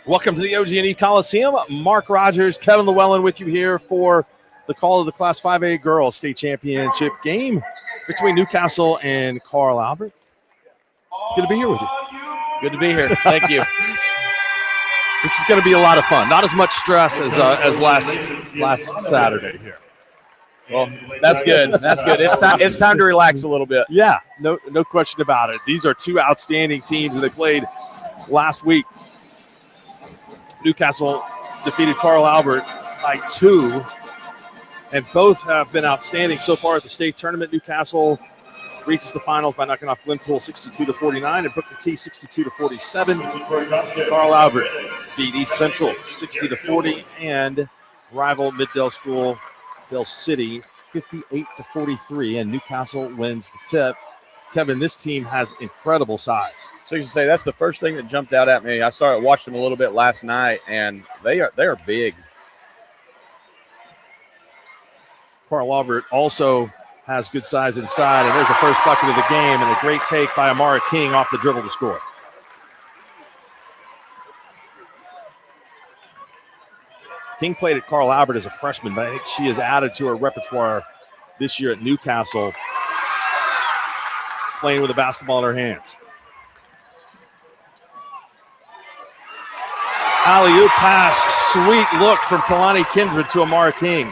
Welcome to the OG&E Coliseum. Mark Rogers, Kevin Llewellyn with you here for the call of the Class 5A Girls State Championship game between Newcastle and Carl Albert. Good to be here with you. Good to be here. Thank you. This is going to be a lot of fun. Not as much stress as last Saturday here. Well, that's good. That's good. It's time to relax a little bit. Yeah, no question about it. These are two outstanding teams, and they played last week. Newcastle defeated Carl Albert by 2, and both have been outstanding so far at the state tournament. Newcastle reaches the finals by knocking off Glenpool 62-49 and Booker T 62-47. Carl Albert beat East Central 60-40 and rival Middale School Dale City 58-43, and Newcastle wins the tip. Kevin, this team has incredible size. So you can say that's the first thing that jumped out at me. I started watching them a little bit last night, and they are big. Carl Albert also has good size inside, and there's the first bucket of the game, and a great take by Amara King off the dribble to score. King played at Carl Albert as a freshman, but I think she has added to her repertoire this year at Newcastle, playing with a basketball in her hands. Alley-oop pass, sweet look from Kalani Kindred to Amara King.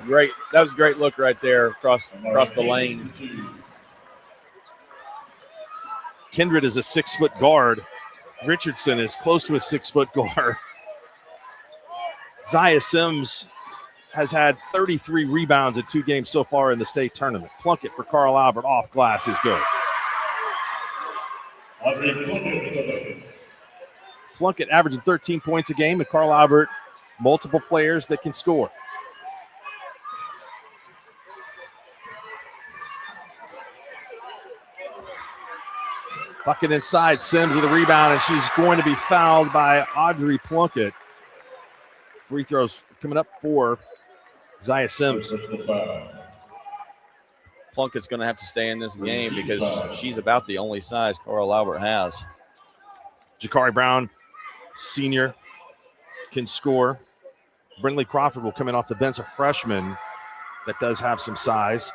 That was a great look right there across the lane. Kindred is a 6-foot guard. Richardson is close to a 6-foot guard. Zaya Sims has had 33 rebounds in 2 games so far in the state tournament. Plunkett for Carl Albert off glass is good. Plunkett averaging 13 points a game, and Carl Albert, multiple players that can score. Bucket inside, Sims with a rebound, and she's going to be fouled by Audrey Plunkett. Free throws coming up for Zaya Sims. Plunkett's going to have to stay in this game because she's about the only size Carl Albert has. Jakari Brown, senior, can score. Brindley Crawford will come in off the bench, a freshman that does have some size.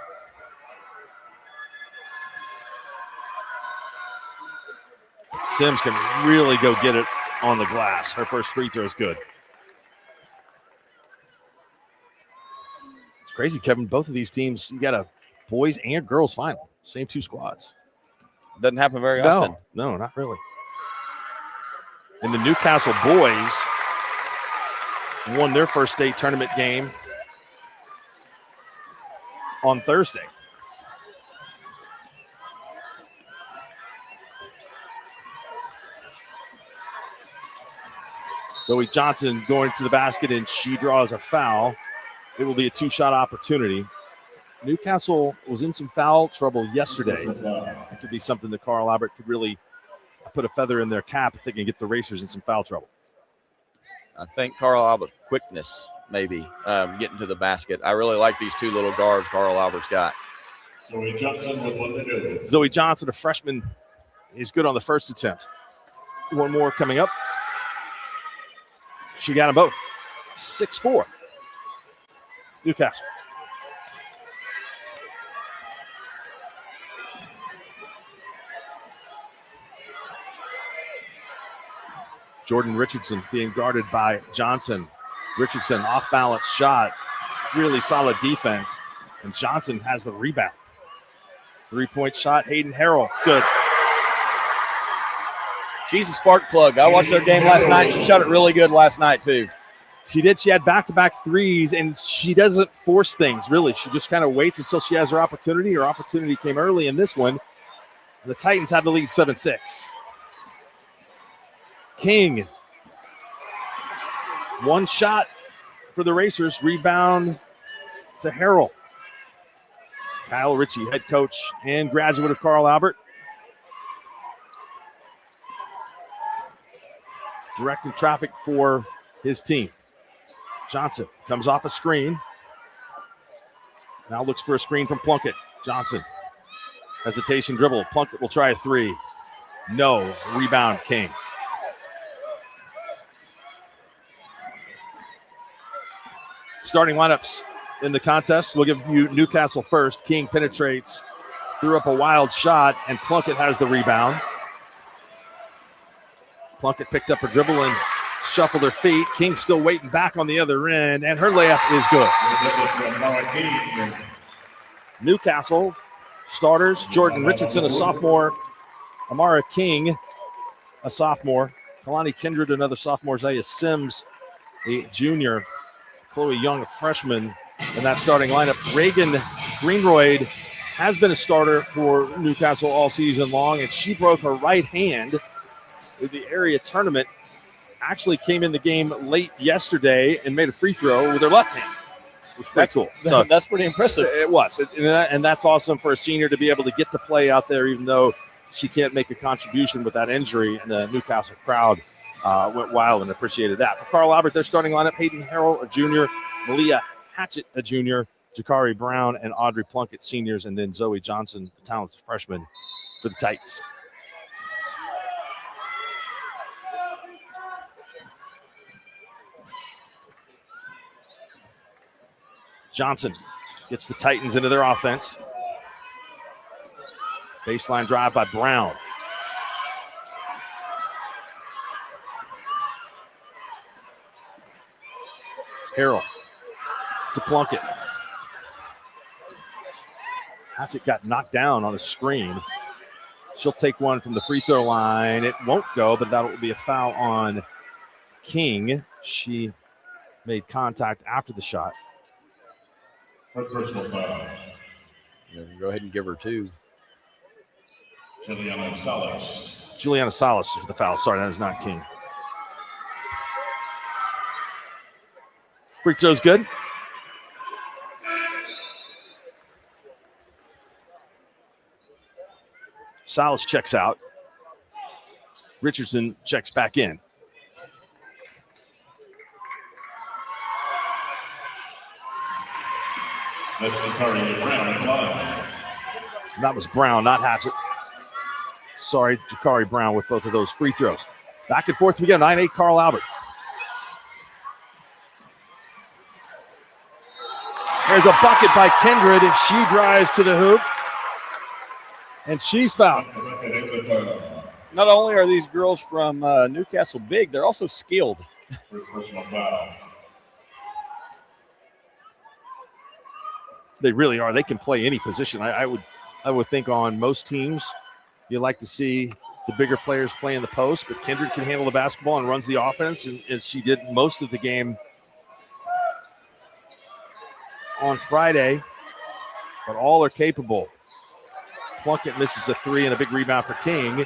Sims can really go get it on the glass. Her first free throw is good. It's crazy, Kevin. Both of these teams, you got a boys and girls final. Same 2 squads. Doesn't happen very often. No, not really. And the Newcastle boys won their first state tournament game on Thursday. Zoe Johnson going to the basket, and she draws a foul. It will be a 2-shot opportunity. Newcastle was in some foul trouble yesterday. It could be something that Carl Albert could really put a feather in their cap if they can get the Racers in some foul trouble. I think Carl Albert's quickness maybe getting to the basket. I really like these 2 little guards Carl Albert's got. Zoe Johnson, a freshman, is good on the first attempt. One more coming up. She got them both. 6'4". Newcastle. Jordan Richardson being guarded by Johnson. Richardson off balance shot. Really solid defense. And Johnson has the rebound. 3-point shot. Hayden Harrell. Good. She's a spark plug. I watched their game last night. She shot it really good last night, too. She did. She had back-to-back threes, and she doesn't force things, really. She just kind of waits until she has her opportunity. Her opportunity came early in this one. The Titans have the lead 7-6. King. One shot for the Racers. Rebound to Harrell. Kyle Ritchie, head coach and graduate of Carl Albert. Directing traffic for his team. Johnson comes off a screen. Now looks for a screen from Plunkett. Johnson. Hesitation dribble. Plunkett will try a 3. No. Rebound, King. Starting lineups in the contest. We'll give you Newcastle first. King penetrates, threw up a wild shot, and Plunkett has the rebound. Plunkett picked up her dribble and shuffled her feet. King still waiting back on the other end, and her layup is good. Newcastle starters, Jordan Richardson, a sophomore. Amara King, a sophomore. Kalani Kindred, another sophomore. Zaya Sims, a junior. Chloe Young, a freshman. In that starting lineup, Reagan Greenroyd has been a starter for Newcastle all season long, and she broke her right hand in the area tournament. Actually came in the game late yesterday and made a free throw with her left hand. It was pretty cool. So that's pretty impressive. It was, and that's awesome for a senior to be able to get to play out there, even though she can't make a contribution with that injury. And the Newcastle crowd went wild and appreciated that. For Carl Albert, their starting lineup: Hayden Harrell, a junior; Malia Hatchett, a junior; Jakari Brown and Audrey Plunkett, seniors; and then Zoe Johnson, a talented freshman for the Titans. Johnson gets the Titans into their offense. Baseline drive by Brown. Harrell to Plunkett. Hatchett got knocked down on a screen. She'll take one from the free throw line. It won't go, but that will be a foul on King. She made contact after the shot. Her personal foul. Go ahead and give her 2. Juliana Salas. Juliana Salas with the foul. Sorry, that is not King. Free throw's good. Salas checks out. Richardson checks back in. That's Jakari Brown at 5. That was Brown, not Hatchett. Sorry, Jakari Brown with both of those free throws. Back and forth we go. 9-8 Carl Albert. There's a bucket by Kindred, and she drives to the hoop. And she's fouled. Not only are these girls from Newcastle big, they're also skilled. Personal foul. They really are. They can play any position. I would think on most teams, you like to see the bigger players play in the post, but Kindred can handle the basketball and runs the offense, and as she did most of the game on Friday. But all are capable. Plunkett misses a 3 and a big rebound for King.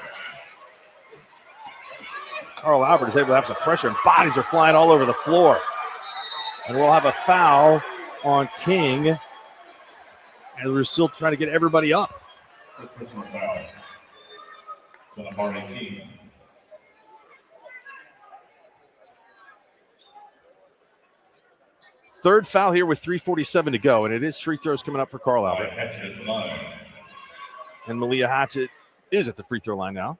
Carl Albert is able to have some pressure, and bodies are flying all over the floor. And we'll have a foul on King. And we're still trying to get everybody up. Personal foul. It's on Amari King. Third foul here with 3:47 to go, and it is free throws coming up for Carl Albert. Hatchet at the line. And Malia Hatchett is at the free throw line now.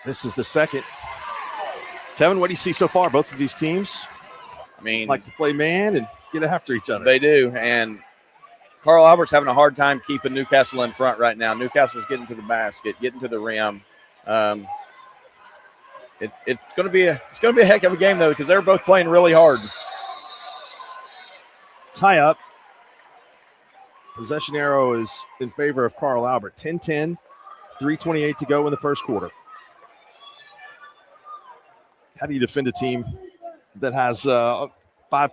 This is the second. Kevin, what do you see so far? Both of these teams I mean, like to play man and get after each other. they do. And Carl Albert's having a hard time keeping Newcastle in front right now. Newcastle's getting to the basket, getting to the rim. It's going to be a heck of a game though, because they're both playing really hard. Tie up. Possession arrow is in favor of Carl Albert. 10-10, 3:28 to go in the first quarter. How do you defend a team that has 5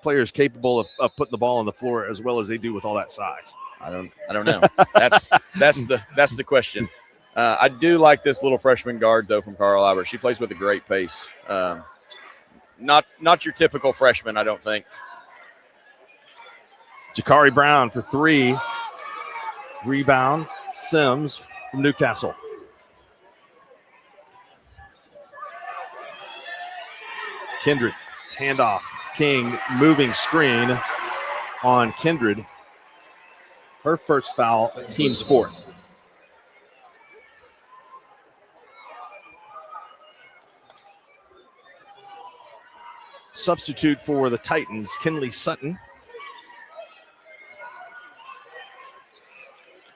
players capable of putting the ball on the floor as well as they do with all that size? I don't know. That's the question. I do like this little freshman guard though from Carl Albert. She plays with a great pace. Not your typical freshman, I don't think. Jakari Brown for 3. Rebound. Sims from Newcastle. Kindred, handoff. King, moving screen on Kindred. Her first foul, team's fourth. Substitute for the Titans, Kinley Sutton.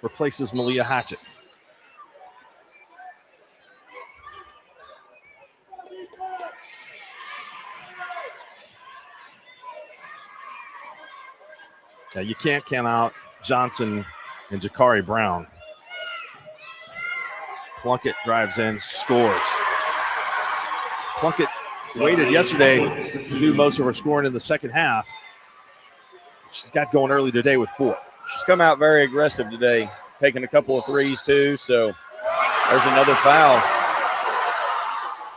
Replaces Malia Hatchett. Now you can't count out Johnson and Jakari Brown. Plunkett drives in, scores. Plunkett waited yesterday to do most of her scoring in the second half. She's got going early today with 4. She's come out very aggressive today, taking a couple of threes too. So there's another foul.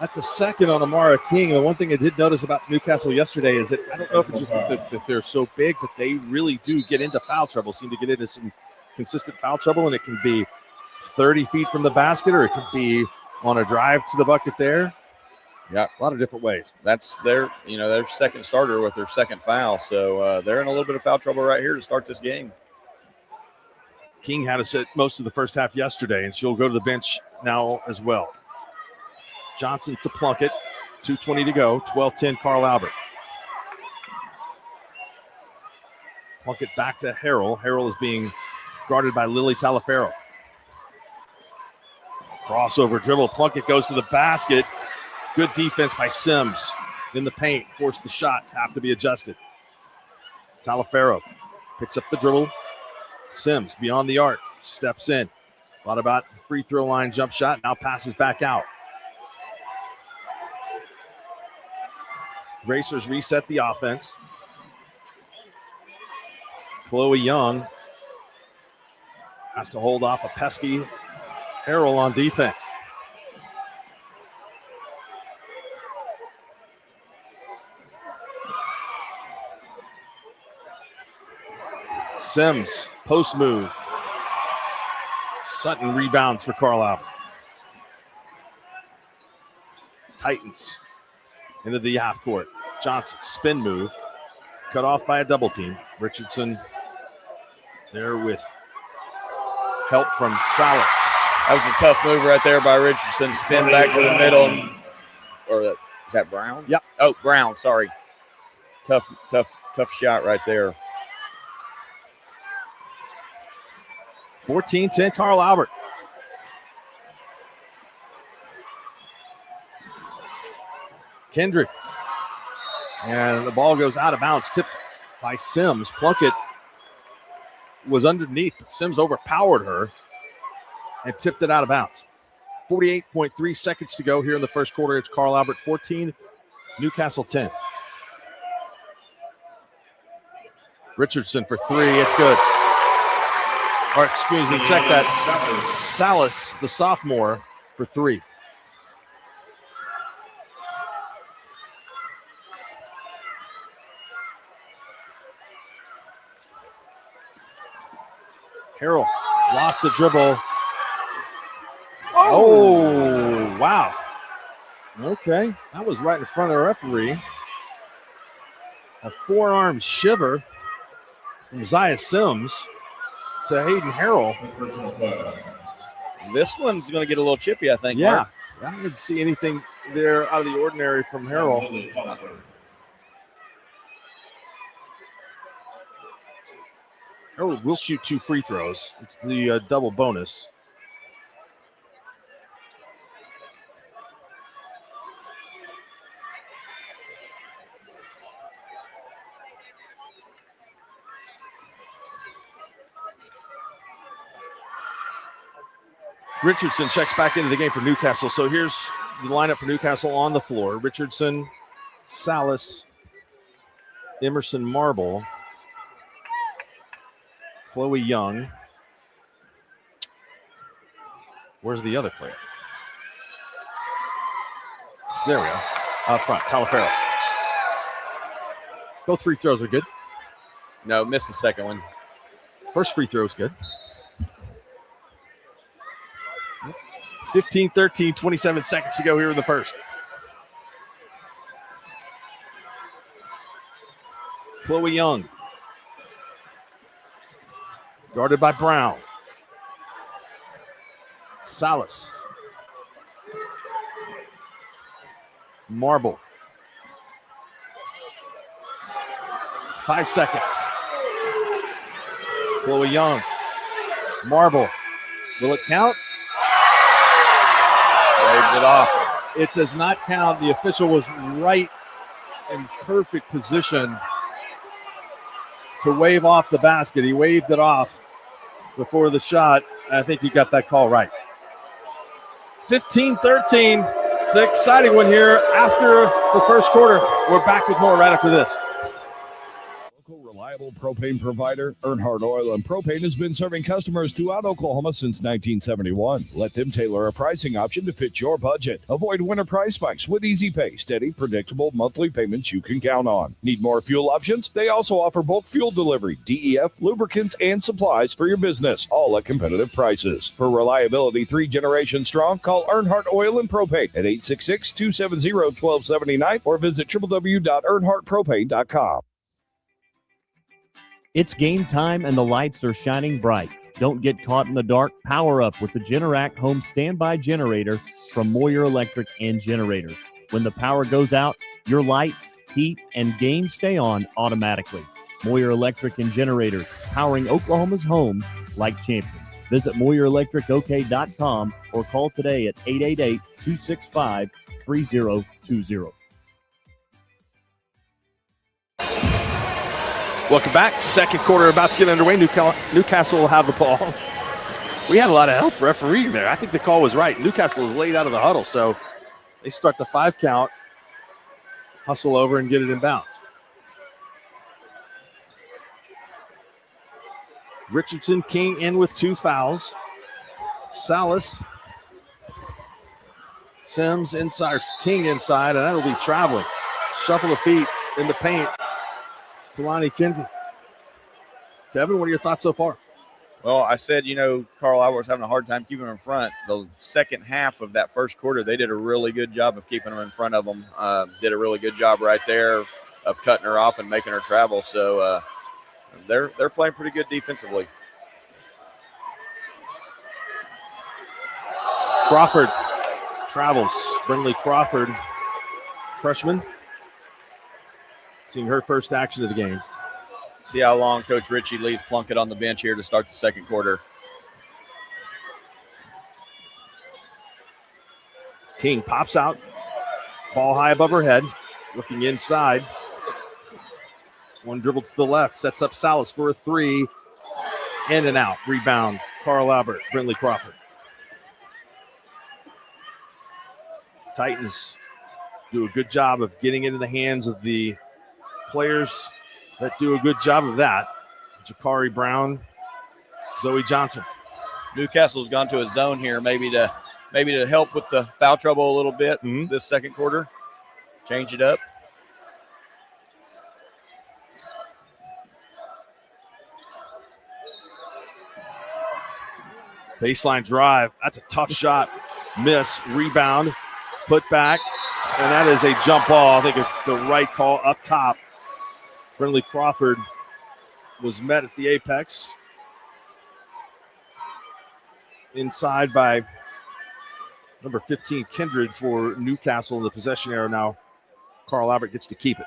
That's a second on Amara King. The one thing I did notice about Newcastle yesterday is that I don't know if it's just that they're so big, but they really do get into foul trouble, seem to get into some consistent foul trouble, and it can be 30 feet from the basket or it could be on a drive to the bucket there. Yeah, a lot of different ways. That's their second starter with their second foul. So they're in a little bit of foul trouble right here to start this game. King had to sit most of the first half yesterday, and she'll go to the bench now as well. Johnson to Plunkett, 2:20 to go, 12-10 Carl Albert. Plunkett back to Harrell. Harrell is being guarded by Lily Talafero. Crossover dribble, Plunkett goes to the basket. Good defense by Sims in the paint, forced the shot to have to be adjusted. Talafero picks up the dribble. Sims beyond the arc, steps in. Thought about the free throw line jump shot, now passes back out. Racers reset the offense. Chloe Young has to hold off a pesky Harrell on defense. Sims, post move. Sutton rebounds for Carl Albert. Titans into the half court. Johnson, spin move. Cut off by a double team. Richardson there with help from Salas. That was a tough move right there by Richardson. Spin back to the middle. Or is that Brown? Yep. Oh, Brown, sorry. Tough shot right there. 14-10 Carl Albert. Kendrick. And the ball goes out of bounds, tipped by Sims. Plunkett was underneath, but Sims overpowered her and tipped it out of bounds. 48.3 seconds to go here in the first quarter. It's Carl Albert 14, Newcastle 10. Richardson for 3. It's good. Or excuse me, check that. Salas, the sophomore, for 3. Harrell lost the dribble. Oh, wow. Okay, that was right in front of the referee. A forearm shiver from Zaya Sims to Hayden Harrell. This one's going to get a little chippy, I think. Yeah, Mark. I didn't see anything there out of the ordinary from Harrell. Harrell will shoot 2 free throws. It's the double bonus. Richardson checks back into the game for Newcastle. So here's the lineup for Newcastle on the floor. Richardson, Salas, Emerson Marble, Chloe Young. Where's the other player? There we go. Out front, Talafero. Both free throws are good. No, missed the second one. First free throw is good. 15-13, 27 seconds to go here in the first. Chloe Young. Guarded by Brown. Salas. Marble. 5 seconds. Chloe Young. Marble. Will it count? Waved it off. It does not count. The official was right in perfect position to wave off the basket. He waved it off before the shot. I think he got that call right. 15-13. It's an exciting one here after the first quarter. We're back with more right after this. Reliable propane provider, Earnhardt Oil and Propane has been serving customers throughout Oklahoma since 1971. Let them tailor a pricing option to fit your budget. Avoid winter price spikes with easy pay, steady, predictable monthly payments you can count on. Need more fuel options? They also offer bulk fuel delivery, DEF, lubricants, and supplies for your business, all at competitive prices. For reliability 3 generations strong, call Earnhardt Oil and Propane at 866-270-1279 or visit www.earnhardtpropane.com. It's game time and the lights are shining bright. Don't get caught in the dark. Power up with the Generac Home Standby Generator from Moyer Electric and Generators. When the power goes out, your lights, heat, and games stay on automatically. Moyer Electric and Generators, powering Oklahoma's homes like champions. Visit MoyerElectricOK.com or call today at 888-265-3020. Welcome back. Second quarter about to get underway. Newcastle will have the ball. We had a lot of help refereeing there. I think the call was right. Newcastle is laid out of the huddle, so they start the 5 count, hustle over, and get it in bounds. Richardson, King in with 2 fouls. Salas, Sims inside, King inside, and that'll be traveling. Shuffle of feet in the paint. Kalani Kinsey. Kevin, what are your thoughts so far? Well, I said, Carl Albert was having a hard time keeping them in front. The second half of that first quarter, they did a really good job of keeping them in front of them. Did a really good job right there of cutting her off and making her travel. So they're playing pretty good defensively. Crawford travels. Brinley Crawford, freshman. Seeing her first action of the game. See how long Coach Ritchie leaves Plunkett on the bench here to start the second quarter. King pops out. Ball high above her head. Looking inside. One dribble to the left. Sets up Salas for a 3. In and out. Rebound. Carl Albert. Brinley Crawford. Titans do a good job of getting into the hands of the players that do a good job of that. Jakari Brown, Zoe Johnson. Newcastle's gone to a zone here, maybe to help with the foul trouble a little bit this second quarter. Change it up. Baseline drive. That's a tough shot. Miss. Rebound. Put back. And that is a jump ball. I think it's the right call up top. Brinley Crawford was met at the apex. Inside by number 15, Kindred, for Newcastle in the possession area now. Carl Albert gets to keep it.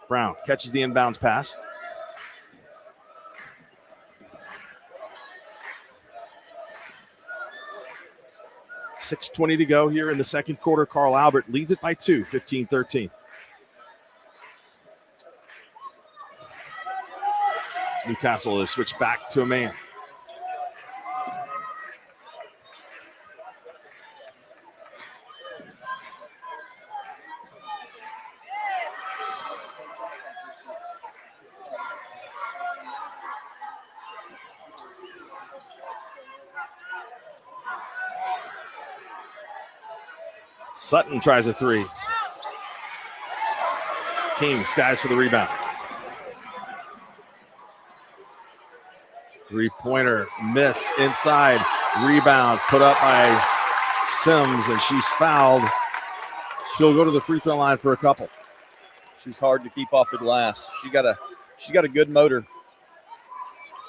Brown catches the inbounds pass. .620 to go here in the second quarter. Carl Albert leads it by 2, 15-13. Newcastle has switched back to a man. Sutton tries a 3. King skies for the rebound. Three-pointer missed inside. Rebound put up by Sims, and she's fouled. She'll go to the free throw line for a couple. She's hard to keep off the glass. She's got a good motor.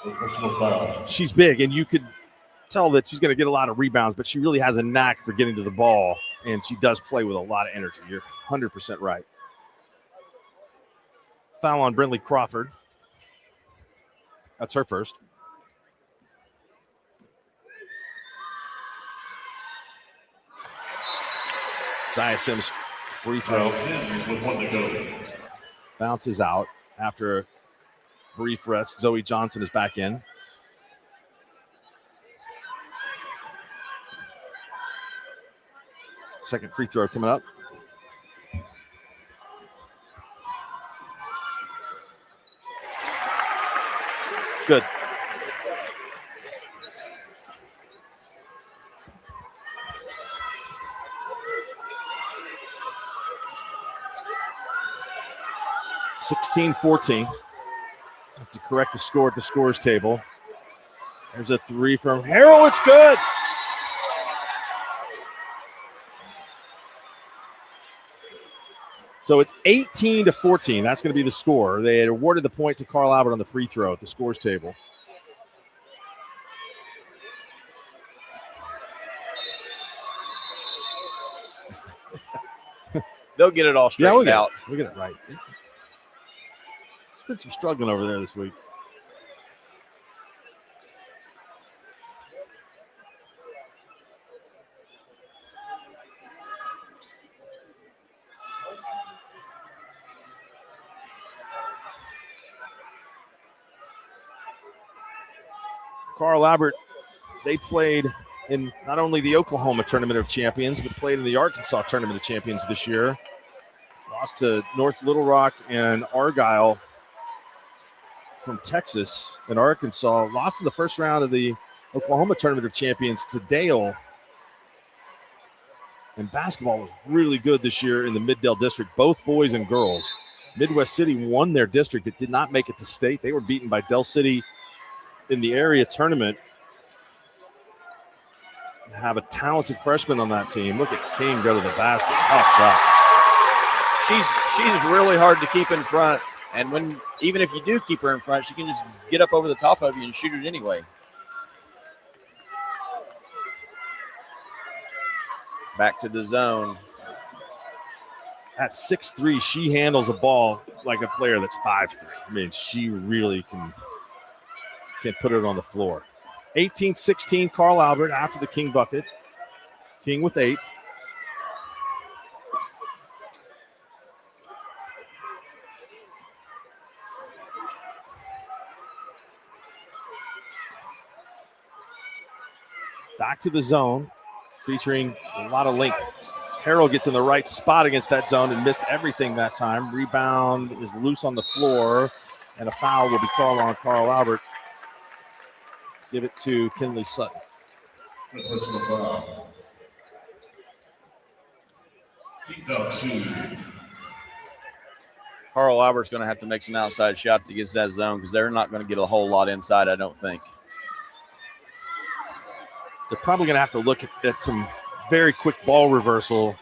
Personal foul. She's big, and you could tell that she's going to get a lot of rebounds, but she really has a knack for getting to the ball, and she does play with a lot of energy. You're 100% right. Foul on Brindley Crawford. That's her first. Zaya Sims free throw. Sims with 1 to go. Bounces out after a brief rest. Zoe Johnson is back in. Second free throw coming up. Good. (16-14). Have to correct the score at the scores table. There's a three from Harrell. It's good. So it's 18-14. That's going to be the score. They had awarded the point to Carl Albert on the free throw at the scores table. They'll get it all straightened out. We'll get it right. It's been some struggling over there this week. Carl Albert, they played in not only the Oklahoma Tournament of Champions, but played in the Arkansas Tournament of Champions this year. Lost to North Little Rock and Argyle from Texas and Arkansas. Lost in the first round of the Oklahoma Tournament of Champions to Dale. And basketball was really good this year in the Mid-Dale District, both boys and girls. Midwest City won their district. It did not make it to state. They were beaten by Dell City in the area tournament. Have a talented freshman on that team. Look at King go to the basket. Tough shot. She's really hard to keep in front, and even if you do keep her in front, she can just get up over the top of you and shoot it anyway. Back to the zone. At 6'3", she handles a ball like a player that's 5'3". I mean, she really can put it on the floor. 18-16, Carl Albert after the King bucket. King with 8. Back to the zone, featuring a lot of length. Harrell gets in the right spot against that zone and missed everything that time. Rebound is loose on the floor, and a foul will be called on Carl Albert. Give it to Kinley Sutton. Personal foul. Team foul 2. Carl Albert's going to have to make some outside shots against that zone because they're not going to get a whole lot inside, I don't think. They're probably going to have to look at some very quick ball reversal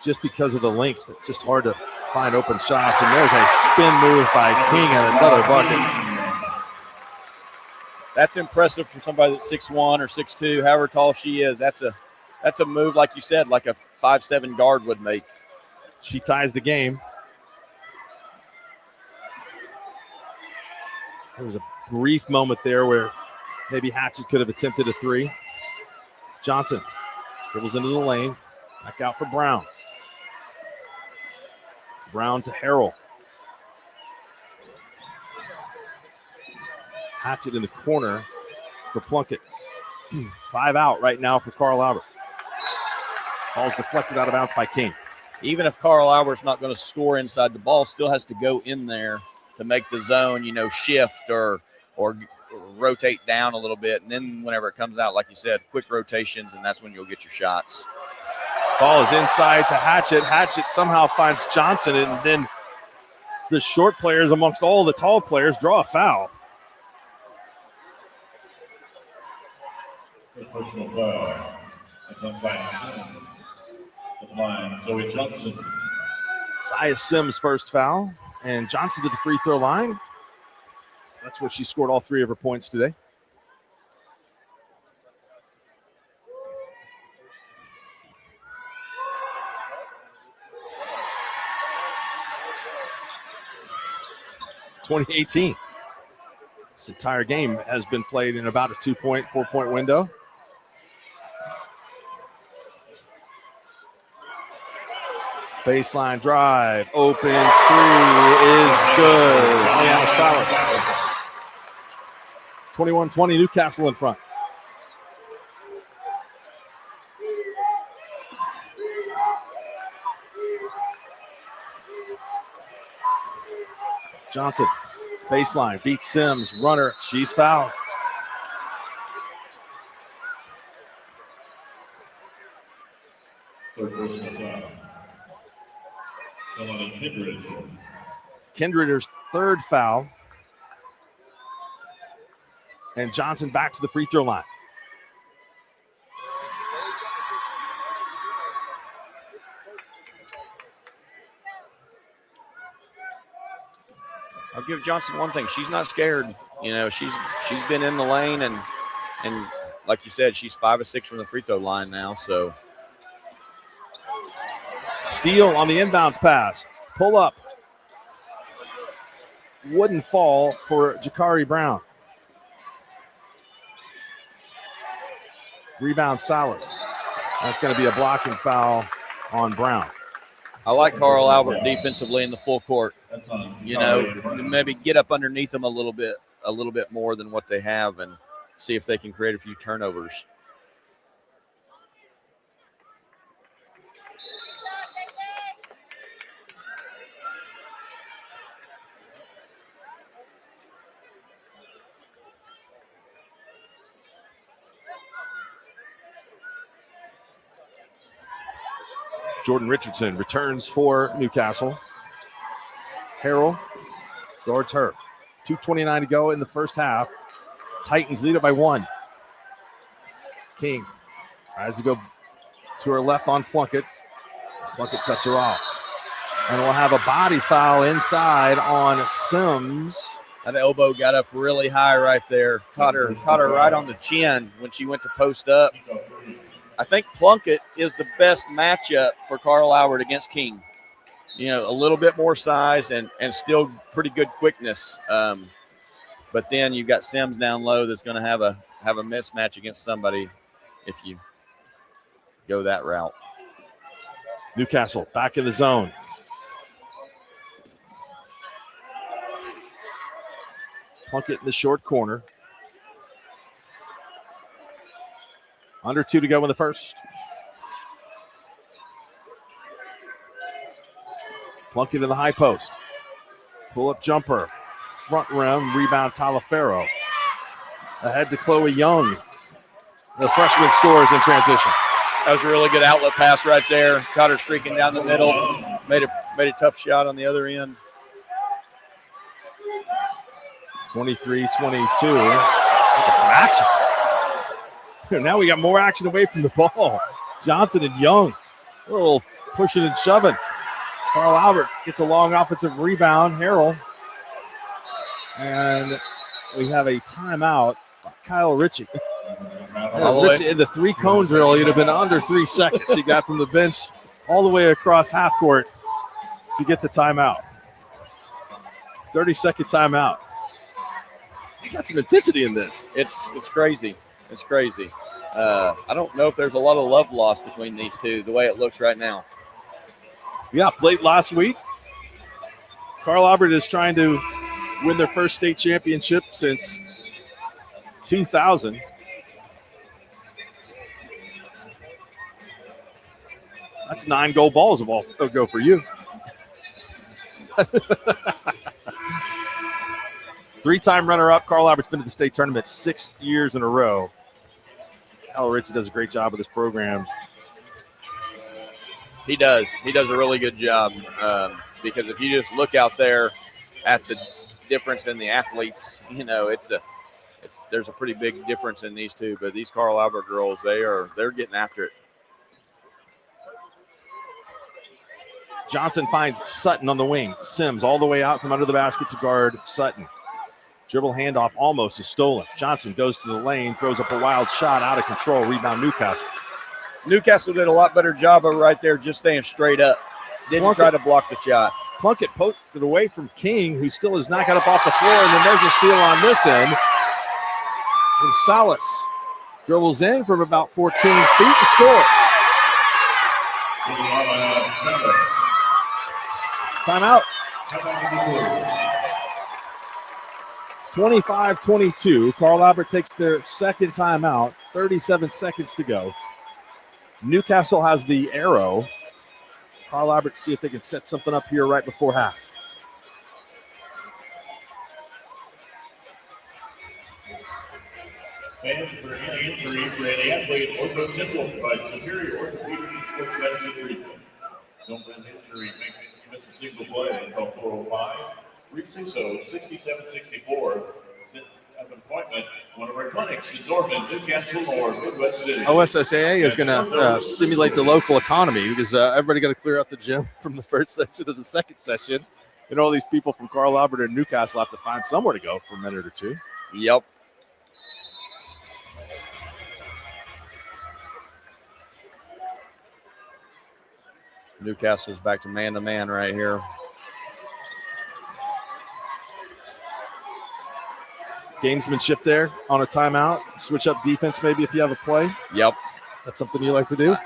just because of the length. It's just hard to find open shots. And there's a spin move by King and another bucket. That's impressive for somebody that's 6'1" or 6'2", however tall she is. That's a move, like you said, like a 5'7" guard would make. She ties the game. There was a brief moment there where maybe Hatchett could have attempted a three. Johnson dribbles into the lane. Back out for Brown. Brown to Harrell. Hatchett in the corner for Plunkett. 5 out right now for Carl Albert. Ball's deflected out of bounds by King. Even if Carl Albert's not going to score inside, the ball still has to go in there to make the zone, shift or rotate down a little bit. And then whenever it comes out, like you said, quick rotations, and that's when you'll get your shots. Ball is inside to Hatchett. Hatchett somehow finds Johnson, and then the short players amongst all the tall players draw a foul. Personal foul. That's on Simmons. At the line, Zoe Johnson. Zaya Sims' first foul, and Johnson to the free throw line. That's where she scored all 3 of her points today. (2018). This entire game has been played in about a 4-point window. Baseline drive, open 3 is good. Liana Salas. 21-20, Newcastle in front. Johnson, baseline, beats Sims, runner, she's fouled. Third personal foul. Kindred's third foul. And Johnson back to the free throw line. I'll give Johnson one thing. She's not scared. You know, she's been in the lane, and like you said, she's 5 of 6 from the free throw line now. So Steal on the inbounds pass. Pull up. Wouldn't fall for Jakari Brown. Rebound Salas. That's going to be a blocking foul on Brown. I like Carl Albert defensively in the full court. You know, maybe get up underneath them a little bit more than what they have, and see if they can create a few turnovers. Jordan Richardson returns for Newcastle. Harrell guards her. 2:29 to go in the first half. Titans lead it by 1. King tries to go to her left on Plunkett. Plunkett cuts her off. And we'll have a body foul inside on Sims. That elbow got up really high right there. Caught her right on the chin when she went to post up. I think Plunkett is the best matchup for Carl Albert against King. You know, a little bit more size and still pretty good quickness. But then you've got Sims down low that's going to have a mismatch against somebody if you go that route. Newcastle back in the zone. Plunkett in the short corner. Under 2 to go in the first. Plunkett in the high post. Pull-up jumper. Front rim. Rebound Talaferro. Ahead to Chloe Young. The freshman scores in transition. That was a really good outlet pass right there. Caught her streaking down the middle. Made a tough shot on the other end. 23-22. Get some action. Now we got more action away from the ball. Johnson and Young. A little pushing and shoving. Carl Albert gets a long offensive rebound. Harrell. And we have a timeout by Kyle Ritchie. Ritchie in the 3-cone drill, he'd have been under 3 seconds. He got from the bench all the way across half court to get the timeout. 30-second timeout. You got some intensity in this. It's crazy. It's crazy. I don't know if there's a lot of love lost between these two, the way it looks right now. Yeah, late last week. Carl Albert is trying to win their first state championship since 2000. That's 9 gold balls of all go for you. 3-time runner-up. Carl Albert's been to the state tournament 6 years in a row. Kyle Ritchie does a great job with this program. He does. He does a really good job because if you just look out there at the difference in the athletes, you know, it's there's a pretty big difference in these two. But these Carl Albert girls, they're getting after it. Johnson finds Sutton on the wing. Sims all the way out from under the basket to guard Sutton. Dribble handoff almost is stolen. Johnson goes to the lane, throws up a wild shot, out of control. Rebound Newcastle. Newcastle did a lot better job of right there just staying straight up. Didn't try to block the shot. Plunkett poked it away from King, who still has not got up off the floor, and then there's a steal on this end. And Salas dribbles in from about 14 feet and scores. Timeout. 25-22. Carl Albert takes their second timeout. 37 seconds to go. Newcastle has the arrow. Carl Albert, see if they can set something up here right before half. Fans, for any injury for any athlete, Ortho Central provides superior orthopedic sports medicine treatment. Don't let an injury make you miss a single play. Call 405-360-6764. Set up an appointment. One of our clinics in Norman, Newcastle, or Midwest City. OSSAA is going to stimulate the local economy because everybody got to clear out the gym from the first session to the second session. And all these people from Carl Albert and Newcastle have to find somewhere to go for a minute or two. Yep. Newcastle's back to man right here. Gamesmanship there on a timeout. Switch up defense maybe if you have a play. Yep. That's something you like to do.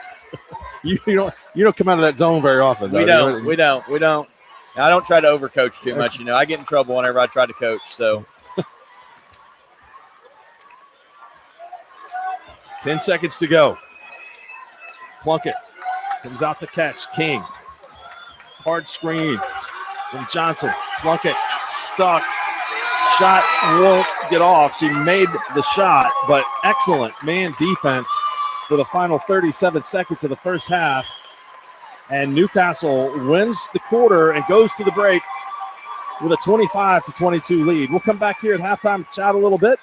you don't come out of that zone very often. Though. We don't. I don't try to overcoach too much. I get in trouble whenever I try to coach. So 10 seconds to go. Plunkett comes out to catch. King. Hard screen from Johnson. Plunkett stuck. Shot won't get off. She made the shot, but excellent man defense for the final 37 seconds of the first half. And Newcastle wins the quarter and goes to the break with a 25-22 lead. We'll come back here at halftime, chat a little bit,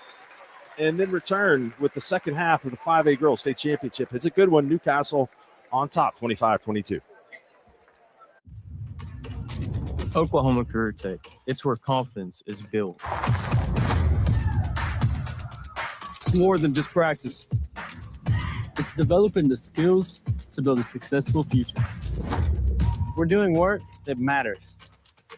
and then return with the second half of the 5A Girls State Championship. It's a good one. Newcastle on top, 25-22. Oklahoma Career Tech. It's where confidence is built. It's more than just practice. It's developing the skills to build a successful future. We're doing work that matters.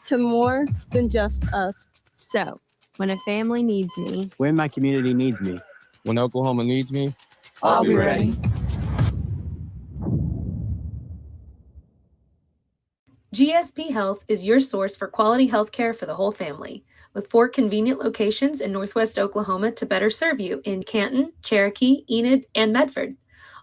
To more than just us. So, when a family needs me, When my community needs me, when Oklahoma needs me, I'll be ready. GSP Health is your source for quality health care for the whole family, with 4 convenient locations in Northwest Oklahoma to better serve you in Canton, Cherokee, Enid, and Medford,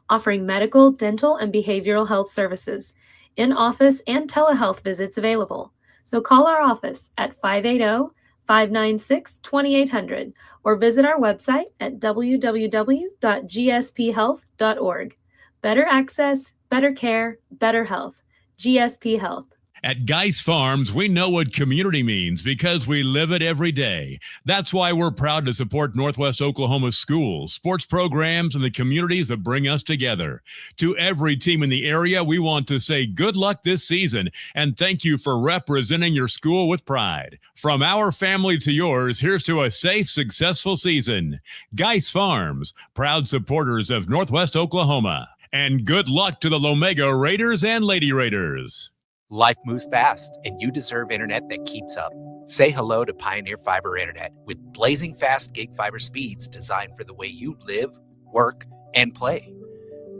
offering medical, dental, and behavioral health services, in-office and telehealth visits available. So call our office at 580-596-2800 or visit our website at www.gsphealth.org. Better access, better care, better health. GSP Health. At Geis Farms, we know what community means because we live it every day. That's why we're proud to support Northwest Oklahoma schools, sports programs, and the communities that bring us together. To every team in the area, we want to say good luck this season and thank you for representing your school with pride. From our family to yours, here's to a safe, successful season. Geis Farms, proud supporters of Northwest Oklahoma. And good luck to the Lomega Raiders and Lady Raiders. Life moves fast, and you deserve internet that keeps up. Say hello to Pioneer Fiber Internet with blazing fast gig fiber speeds designed for the way you live, work, and play.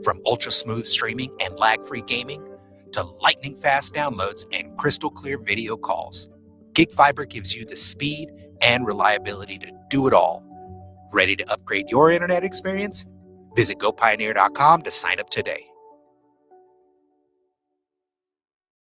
From ultra-smooth streaming and lag-free gaming to lightning-fast downloads and crystal-clear video calls, Gig Fiber gives you the speed and reliability to do it all. Ready to upgrade your internet experience? Visit GoPioneer.com to sign up today.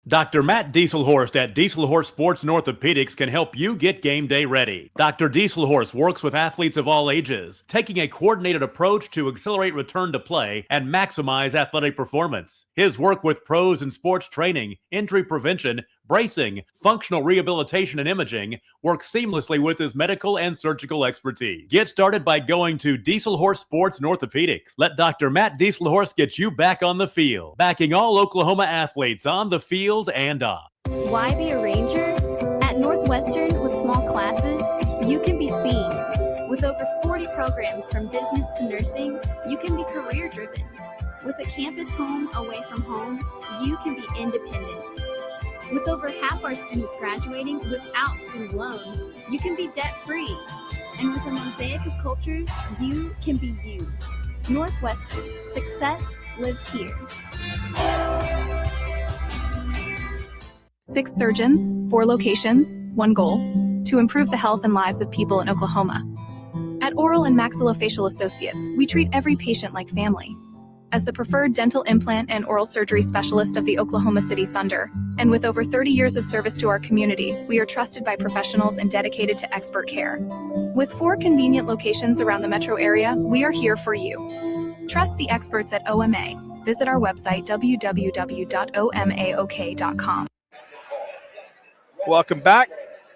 Dr. Matt Dieselhorst at Dieselhorst Sports and Orthopedics can help you get game day ready. Dr. Dieselhorst works with athletes of all ages, taking a coordinated approach to accelerate return to play and maximize athletic performance. His work with pros in sports training, injury prevention, bracing, functional rehabilitation, and imaging work seamlessly with his medical and surgical expertise. Get started by going to Dieselhorse Sports and Orthopedics. Let Dr. Matt Dieselhorse get you back on the field, backing all Oklahoma athletes on the field and off. Why be a ranger? At Northwestern, with small classes, you can be seen. With over 40 programs from business to nursing, you can be career-driven. With a campus home away from home, you can be independent. With over half our students graduating without student loans, you can be debt-free. And with a mosaic of cultures, you can be you. Northwestern, success lives here. 6 surgeons, 4 locations, 1 goal: to improve the health and lives of people in Oklahoma. At Oral and Maxillofacial Associates, we treat every patient like family. As the preferred dental implant and oral surgery specialist of the Oklahoma City Thunder, and with over 30 years of service to our community, we are trusted by professionals and dedicated to expert care. With 4 convenient locations around the metro area, we are here for you. Trust the experts at OMA. Visit our website, www.omaok.com. Welcome back.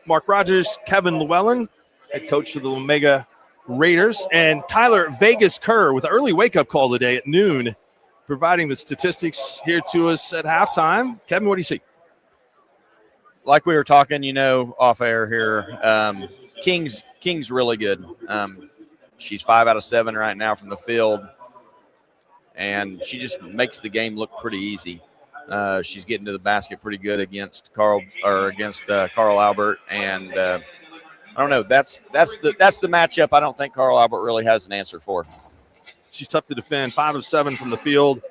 Mark Rogers, Kevin Llewellyn, head coach for the Omega Raiders, and Tyler Vegas Kerr with an early wake-up call today at noon, providing the statistics here to us at halftime. Kevin, what do you see? Like we were talking, off air here, King's really good. She's 5 out of 7 right now from the field, and she just makes the game look pretty easy. She's getting to the basket pretty good against Carl Albert, and I don't know. That's the matchup I don't think Carl Albert really has an answer for. She's tough to defend. 5 of 7 from the field,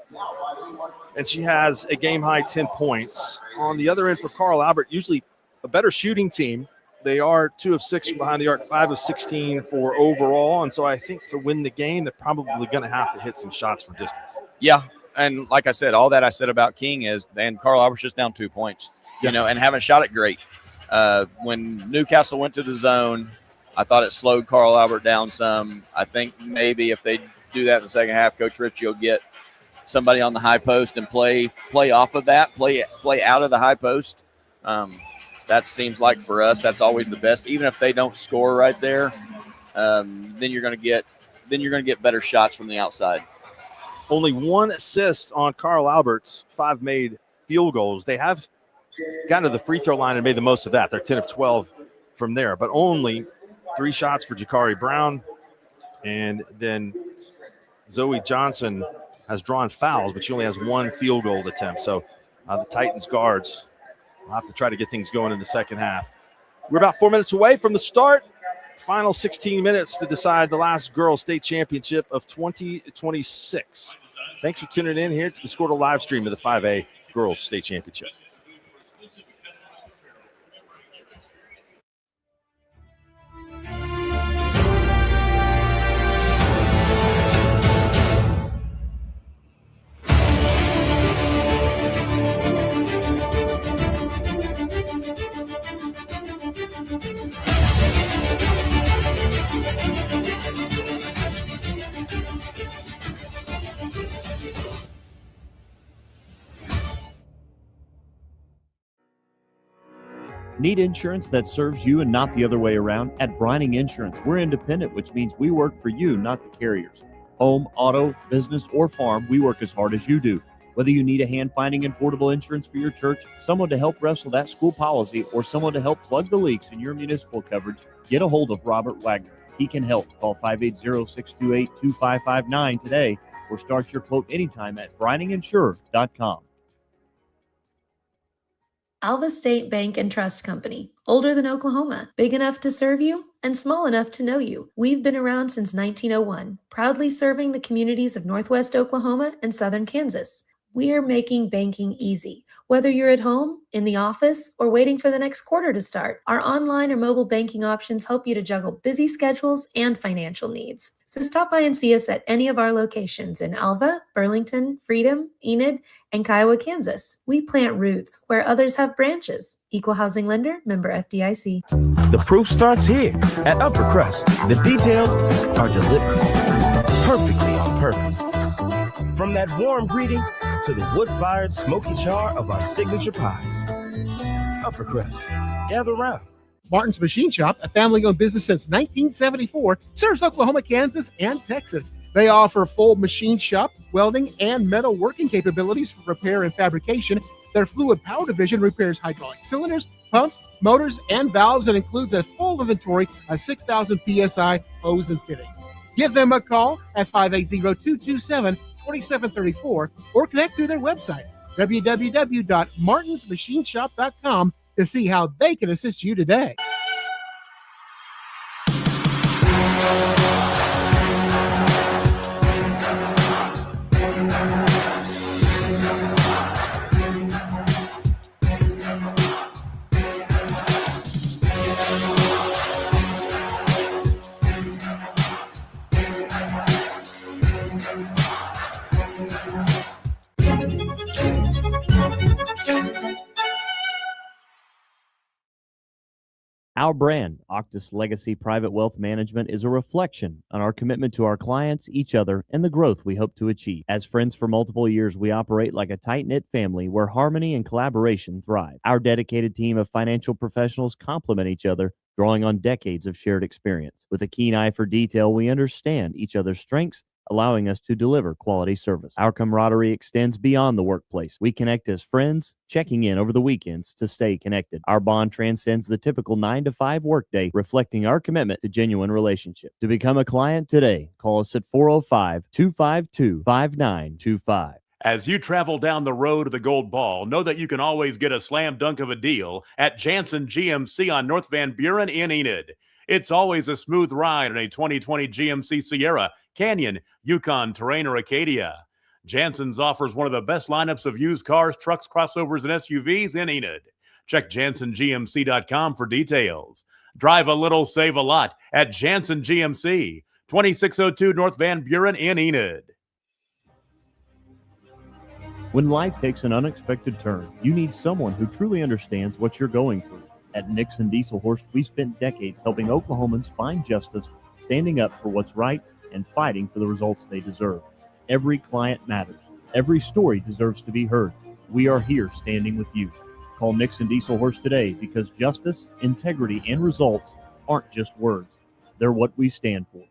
and she has a game-high 10 points. On the other end for Carl Albert, usually a better shooting team. They are 2 of 6 from behind the arc, 5 of 16 for overall, and so I think to win the game, they're probably going to have to hit some shots from distance. Yeah, and like I said, all that I said about King is, and Carl Albert's just down 2 points, and haven't shot it great. When Newcastle went to the zone, I thought it slowed Carl Albert down some. I think maybe if they do that in the second half, Coach Ritchie will get somebody on the high post and play off of that, play out of the high post. That seems like for us, that's always the best. Even if they don't score right there, then you're going to get better shots from the outside. Only 1 assist on Carl Albert's 5 made field goals. They have gotten to the free throw line and made the most of that. They're 10 of 12 from there, but only 3 shots for Jakari Brown. And then Zoe Johnson has drawn fouls, but she only has 1 field goal attempt. So the Titans guards will have to try to get things going in the second half. We're about 4 minutes away from the start. Final 16 minutes to decide the last girls state championship of 2026. Thanks for tuning in here to the Score to live stream of the 5A girls state championship. Need insurance that serves you and not the other way around? At Brining Insurance, we're independent, which means we work for you, not the carriers. Home, auto, business, or farm, we work as hard as you do. Whether you need a hand-finding and portable insurance for your church, someone to help wrestle that school policy, or someone to help plug the leaks in your municipal coverage, get a hold of Robert Wagner. He can help. Call 580-628-2559 today or start your quote anytime at brininginsure.com. Alva State Bank and Trust Company. Older than Oklahoma, big enough to serve you, and small enough to know you. We've been around since 1901, proudly serving the communities of Northwest Oklahoma and Southern Kansas. We are making banking easy. Whether you're at home, in the office, or waiting for the next quarter to start, our online or mobile banking options help you to juggle busy schedules and financial needs. So stop by and see us at any of our locations in Alva, Burlington, Freedom, Enid, and Kiowa, Kansas. We plant roots where others have branches. Equal housing lender, member FDIC. The proof starts here at Upper Crust. The details are deliberate, perfectly on purpose. From that warm greeting to the wood-fired smoky char of our signature pies. Upper Crest. Gather around. Martin's Machine Shop, a family-owned business since 1974, serves Oklahoma, Kansas, and Texas. They offer full machine shop, welding, and metal working capabilities for repair and fabrication. Their fluid power division repairs hydraulic cylinders, pumps, motors, and valves, and includes a full inventory of 6,000 PSI hose and fittings. Give them a call at 580-227-2734 or connect through their website, www.martinsmachineshop.com, to see how they can assist you today. Our brand, Octus Legacy Private Wealth Management, is a reflection on our commitment to our clients, each other, and the growth we hope to achieve. As friends for multiple years, we operate like a tight-knit family where harmony and collaboration thrive. Our dedicated team of financial professionals complement each other, drawing on decades of shared experience. With a keen eye for detail, we understand each other's strengths, allowing us to deliver quality service. Our camaraderie extends beyond the workplace. We connect as friends, checking in over the weekends to stay connected. Our bond transcends the typical 9-to-5 workday, reflecting our commitment to genuine relationship. To become a client today, call us at 405-252-5925. As you travel down the road to the Gold Ball, know that you can always get a slam dunk of a deal at Jansen GMC on North Van Buren in Enid. It's always a smooth ride in a 2020 GMC Sierra, Canyon, Yukon, Terrain, or Acadia. Jansen's offers one of the best lineups of used cars, trucks, crossovers, and SUVs in Enid. Check JansenGMC.com for details. Drive a little, save a lot at Jansen GMC, 2602 North Van Buren in Enid. When life takes an unexpected turn, you need someone who truly understands what you're going through. At Nixon Dieselhorst, we've spent decades helping Oklahomans find justice, standing up for what's right, and fighting for the results they deserve. Every client matters. Every story deserves to be heard. We are here standing with you. Call Nixon Dieselhorst today because justice, integrity, and results aren't just words. They're what we stand for.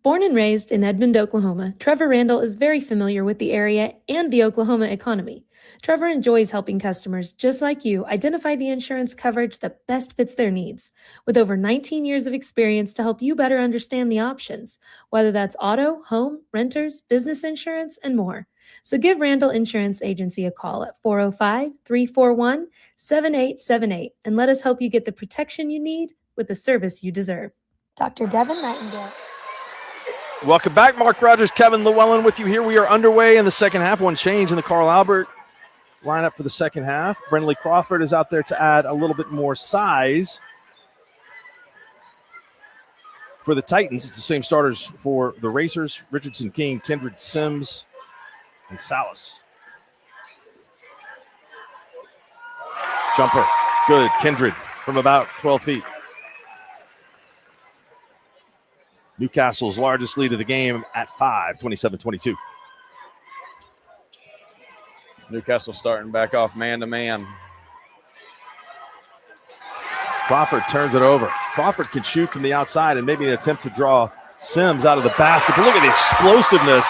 Born and raised in Edmond, Oklahoma, Trevor Randall is very familiar with the area and the Oklahoma economy. Trevor enjoys helping customers just like you identify the insurance coverage that best fits their needs, with over 19 years of experience to help you better understand the options, whether that's auto, home, renters, business insurance, and more. So give Randall Insurance Agency a call at 405-341-7878 and let us help you get the protection you need with the service you deserve. Dr. Devin Nightingale. Welcome back. Mark Rogers, Kevin Llewellyn with you here. We are underway in the second half. One change in the Carl Albert lineup for the second half. Brendley Crawford is out there to add a little bit more size. For the Titans, it's the same starters for the Racers: Richardson, King, Kindred, Sims, and Salas. Jumper, good. Kindred from about 12 feet. Newcastle's largest lead of the game at 5, 27-22. Newcastle starting back off man-to-man. Crawford turns it over. Crawford can shoot from the outside and maybe an attempt to draw Sims out of the basket. But look at the explosiveness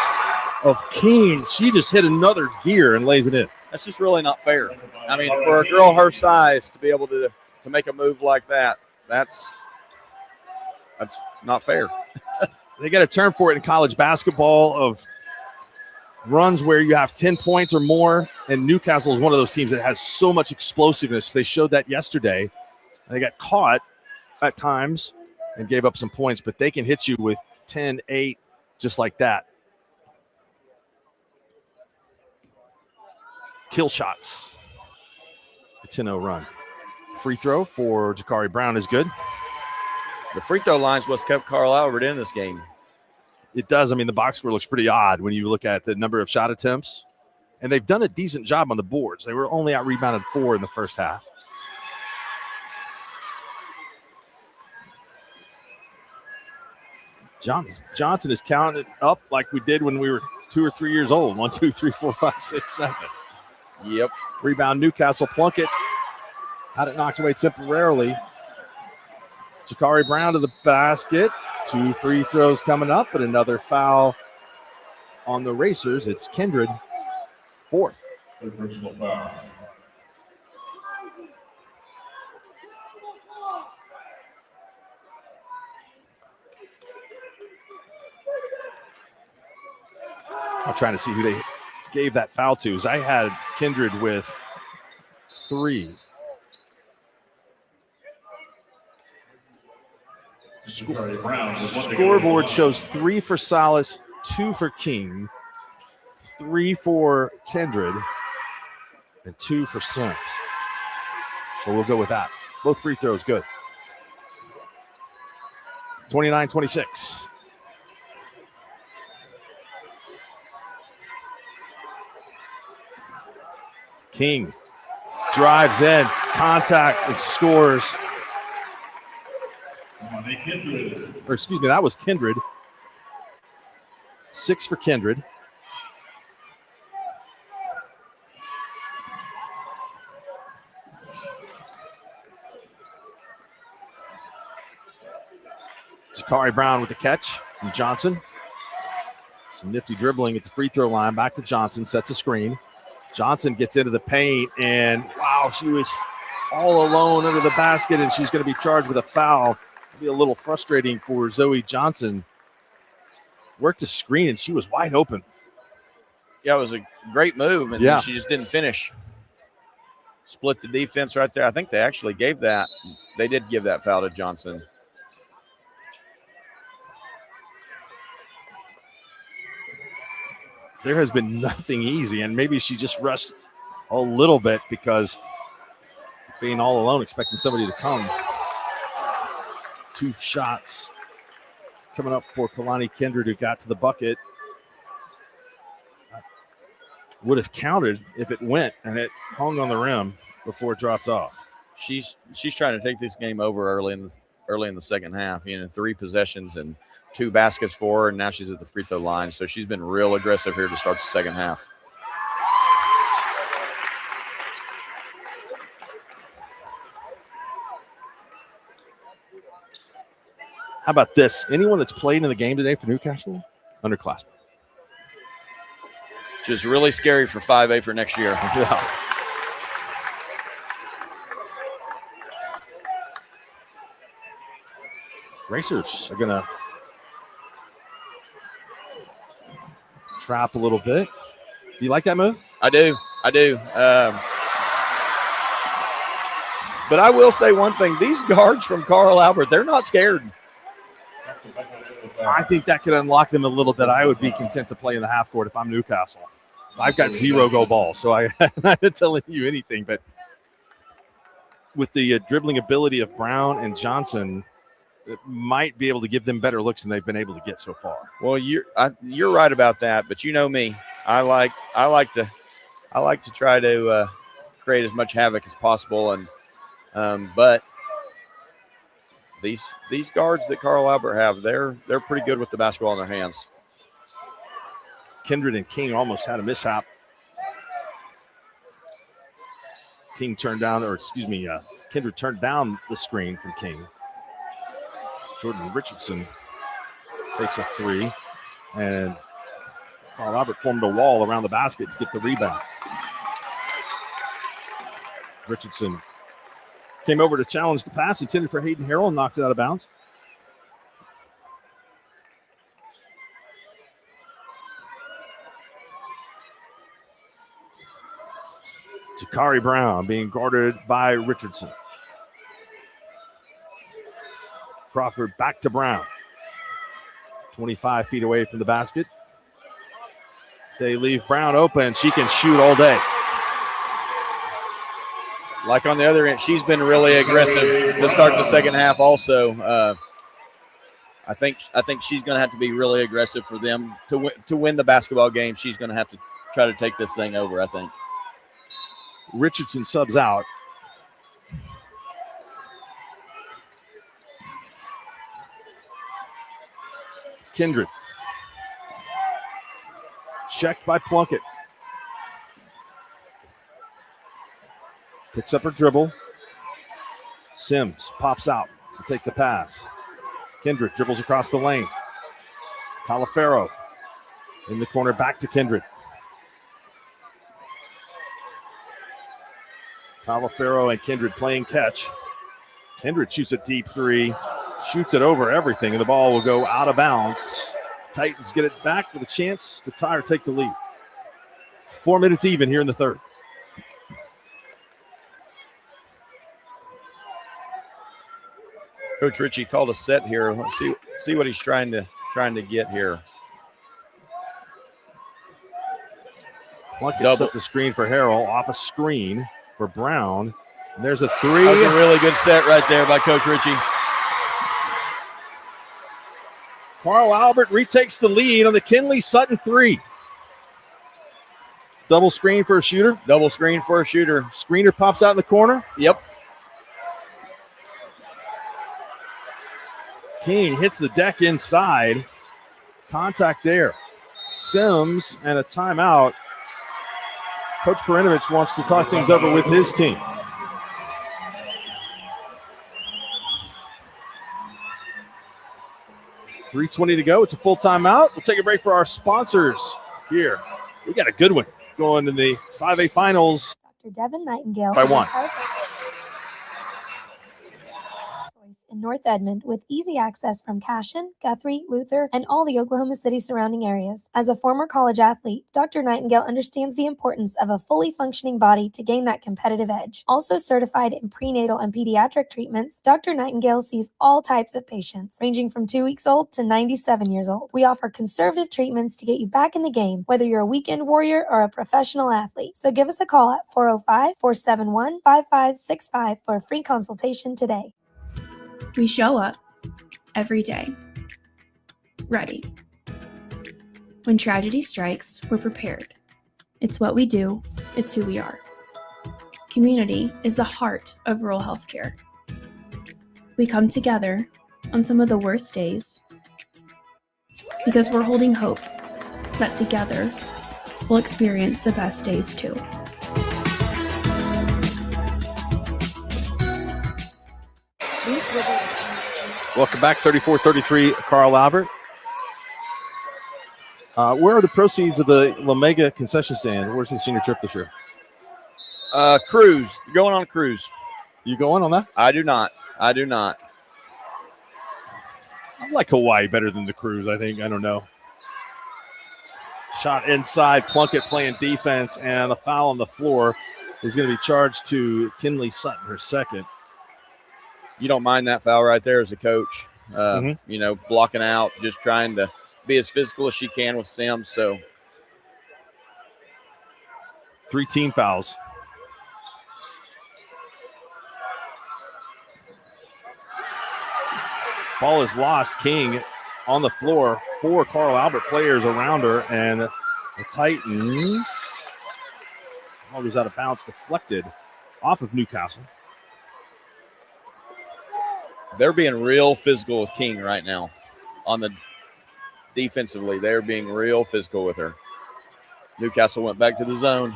of King. She just hit another gear and lays it in. That's just really not fair. I mean, for a girl her size to be able to make a move like that, that's not fair. They got a term for it in college basketball of runs where you have 10 points or more, and Newcastle is one of those teams that has so much explosiveness. They showed that yesterday. They got caught at times and gave up some points, but they can hit you with 10, 8, just like that. Kill shots. The 10-0 run. Free throw for Jakari Brown is good. The free throw line's what's kept Carl Albert in this game. It does. I mean, the box score looks pretty odd when you look at the number of shot attempts. And they've done a decent job on the boards. They were only out-rebounded 4 in the first half. Johnson is counted up like we did when we were 2 or 3 years old. 1, 2, 3, 4, 5, 6, 7. Yep. Rebound Newcastle. Plunkett had it knocked away temporarily. Jakari Brown to the basket. 2 free throws coming up, but another foul on the Racers. It's Kindred, 4th. Third personal foul. I'm trying to see who they gave that foul to. As I had Kindred with 3. Scoreboard shows 3 for Salas, 2 for King, 3 for Kindred, and 2 for Sims. So we'll go with that. Both free throws good. 29-26. King drives in, contact, and scores. Or excuse me, that was Kindred. 6 for Kindred. Jakari Brown with the catch from Johnson. Some nifty dribbling at the free throw line. Back to Johnson, sets a screen. Johnson gets into the paint, and wow, she was all alone under the basket, and she's going to be charged with a foul. It'll be a little frustrating for Zoe Johnson. Worked the screen, and she was wide open. Yeah, it was a great move, and she just didn't finish. Split the defense right there. I think they actually gave that. They did give that foul to Johnson. There has been nothing easy, and maybe she just rushed a little bit because being all alone, expecting somebody to come. 2 shots coming up for Kalani Kindred, who got to the bucket. Would have counted if it went, and it hung on the rim before it dropped off. She's trying to take this game over early in the second half. 3 possessions and 2 baskets for her, and now she's at the free throw line. So she's been real aggressive here to start the second half. How about this? Anyone that's played in the game today for Newcastle? Underclassmen. Just really scary for 5A for next year. Yeah. Racers are going to trap a little bit. Do you like that move? I do. But I will say one thing. These guards from Carl Albert, they're not scared. I think that could unlock them a little bit. I would be content to play in the half court if I'm Newcastle. I've got 0 go ball, so I'm not telling you anything. But with the dribbling ability of Brown and Johnson, it might be able to give them better looks than they've been able to get so far. Well, you're right about that, but you know me. I like to try to create as much havoc as possible, and but these guards that Carl Albert have, they're pretty good with the basketball in their hands. Kindred and King almost had a mishap. Kindred turned down the screen from King. Jordan Richardson takes a 3, and Carl Albert formed a wall around the basket to get the rebound. Richardson came over to challenge the pass intended for Hayden Harrell and knocked it out of bounds. Jakari Brown being guarded by Richardson. Crawford back to Brown. 25 feet away from the basket. They leave Brown open. She can shoot all day. Like on the other end, she's been really aggressive to start the second half also. I think she's going to have to be really aggressive for them to win the basketball game. She's going to have to try to take this thing over, I think. Richardson subs out. Kindred. Checked by Plunkett. Picks up her dribble. Sims pops out to take the pass. Kindred dribbles across the lane. Talafero in the corner, back to Kindred. Talafero and Kindred playing catch. Kindred shoots a deep three, shoots it over everything, and the ball will go out of bounds. Titans get it back with a chance to tie or take the lead. 4 minutes even here in the third. Coach Ritchie called a set here. Let's see what he's trying to get here. Plunkett set the screen for Harrell, off a screen for Brown. And there's a three. That was a really good set right there by Coach Ritchie. Carl Albert retakes the lead on the Kinley Sutton three. Double screen for a shooter. Double screen for a shooter. Screener pops out in the corner. Yep. King hits the deck inside. Contact there. Sims and a timeout. Coach Perinovich wants to talk things over with his team. .320 to go. It's a full timeout. We'll take a break for our sponsors here. We got a good one going in the 5A finals. Dr. Devin Nightingale By one. In North Edmond with easy access from Cashion, Guthrie, Luther, and all the Oklahoma City surrounding areas. As a former college athlete, Dr. Nightingale understands the importance of a fully functioning body to gain that competitive edge. Also certified in prenatal and pediatric treatments, Dr. Nightingale sees all types of patients, ranging from 2 weeks old to 97 years old. We offer conservative treatments to get you back in the game, whether you're a weekend warrior or a professional athlete. So give us a call at 405-471-5565 for a free consultation today. We show up every day, ready. When tragedy strikes, we're prepared. It's what we do, it's who we are. Community is the heart of rural healthcare. We come together on some of the worst days because we're holding hope that together we'll experience the best days too. Welcome back, 34-33, Carl Albert. Where are the proceeds of the La Mega concession stand? Where's the senior trip this year? Cruise. Going on a cruise. You going on that? I do not. I like Hawaii better than the cruise, I think. I don't know. Shot inside, Plunkett playing defense, and a foul on the floor is going to be charged to Kinley Sutton, her second. You don't mind that foul right there as a coach. You know, blocking out, just trying to be as physical as she can with Sims. So 3 team fouls. Ball is lost. King on the floor. 4 Carl Albert players around her, and the Titans. Ball goes out of bounds, deflected off of Newcastle. They're being real physical with King right now. On the defensively, they're being real physical with her. Newcastle went back to the zone.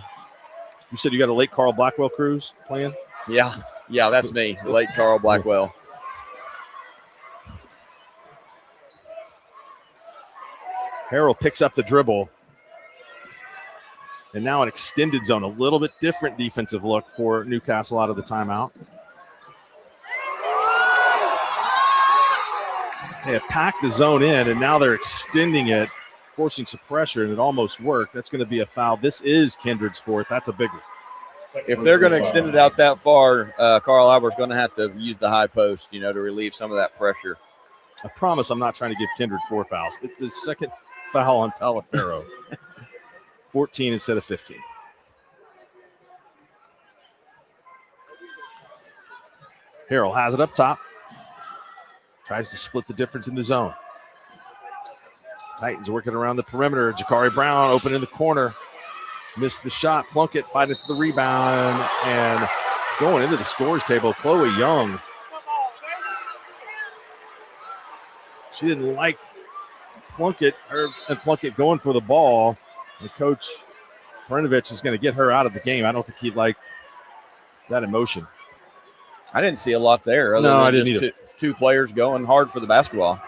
You said you got a late Carl Blackwell cruise playing? Yeah, that's me, late Carl Blackwell. Harrell picks up the dribble. And now an extended zone, a little bit different defensive look for Newcastle out of the timeout. They have packed the zone in, and now they're extending it, forcing some pressure, and it almost worked. That's going to be a foul. This is Kindred's fourth. That's a big one. If they're going to extend it out that far, Carl Albert's going to have to use the high post, you know, to relieve some of that pressure. I promise I'm not trying to give Kindred 4 fouls. It's the second foul on Talafero. 14 instead of 15. Harrell has it up top. Tries to split the difference in the zone. Titans working around the perimeter. Jakari Brown open in the corner. Missed the shot. Plunkett fighting for the rebound. And going into the scores table, Chloe Young. She didn't like Plunkett going for the ball. And Coach Perinovich is going to get her out of the game. I don't think he'd like that emotion. I didn't see a lot there. Other No, than I didn't just either. two players going hard for the basketball.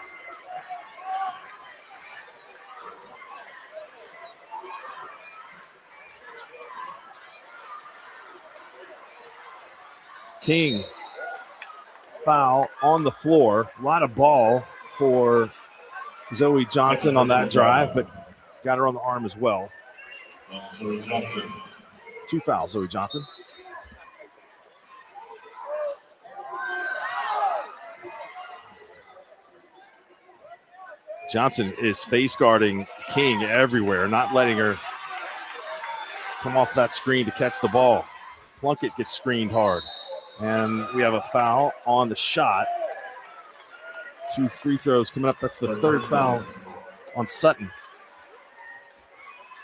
King, foul on the floor. A lot of ball for Zoe Johnson on that drive, but got her on the arm as well. Zoe Johnson. 2 fouls, Zoe Johnson. Johnson is face guarding King everywhere, not letting her come off that screen to catch the ball. Plunkett gets screened hard. And we have a foul on the shot. 2 free throws coming up. That's the third foul on Sutton.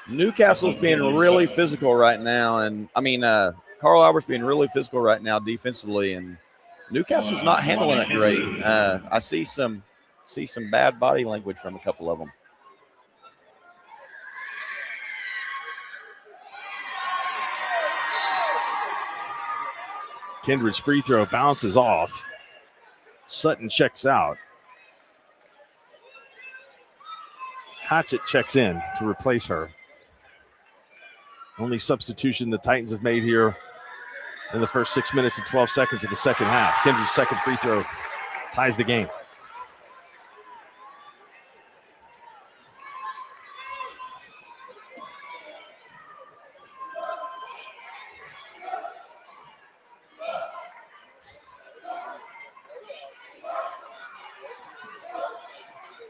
Newcastle's being really physical right now. And Carl Albert's being really physical right now defensively. And Newcastle's not handling it great. I see some bad body language from a couple of them. Kindred's free throw bounces off. Sutton checks out. Hatchett checks in to replace her. Only substitution the Titans have made here in the first 6 minutes and 12 seconds of the second half. Kindred's second free throw ties the game.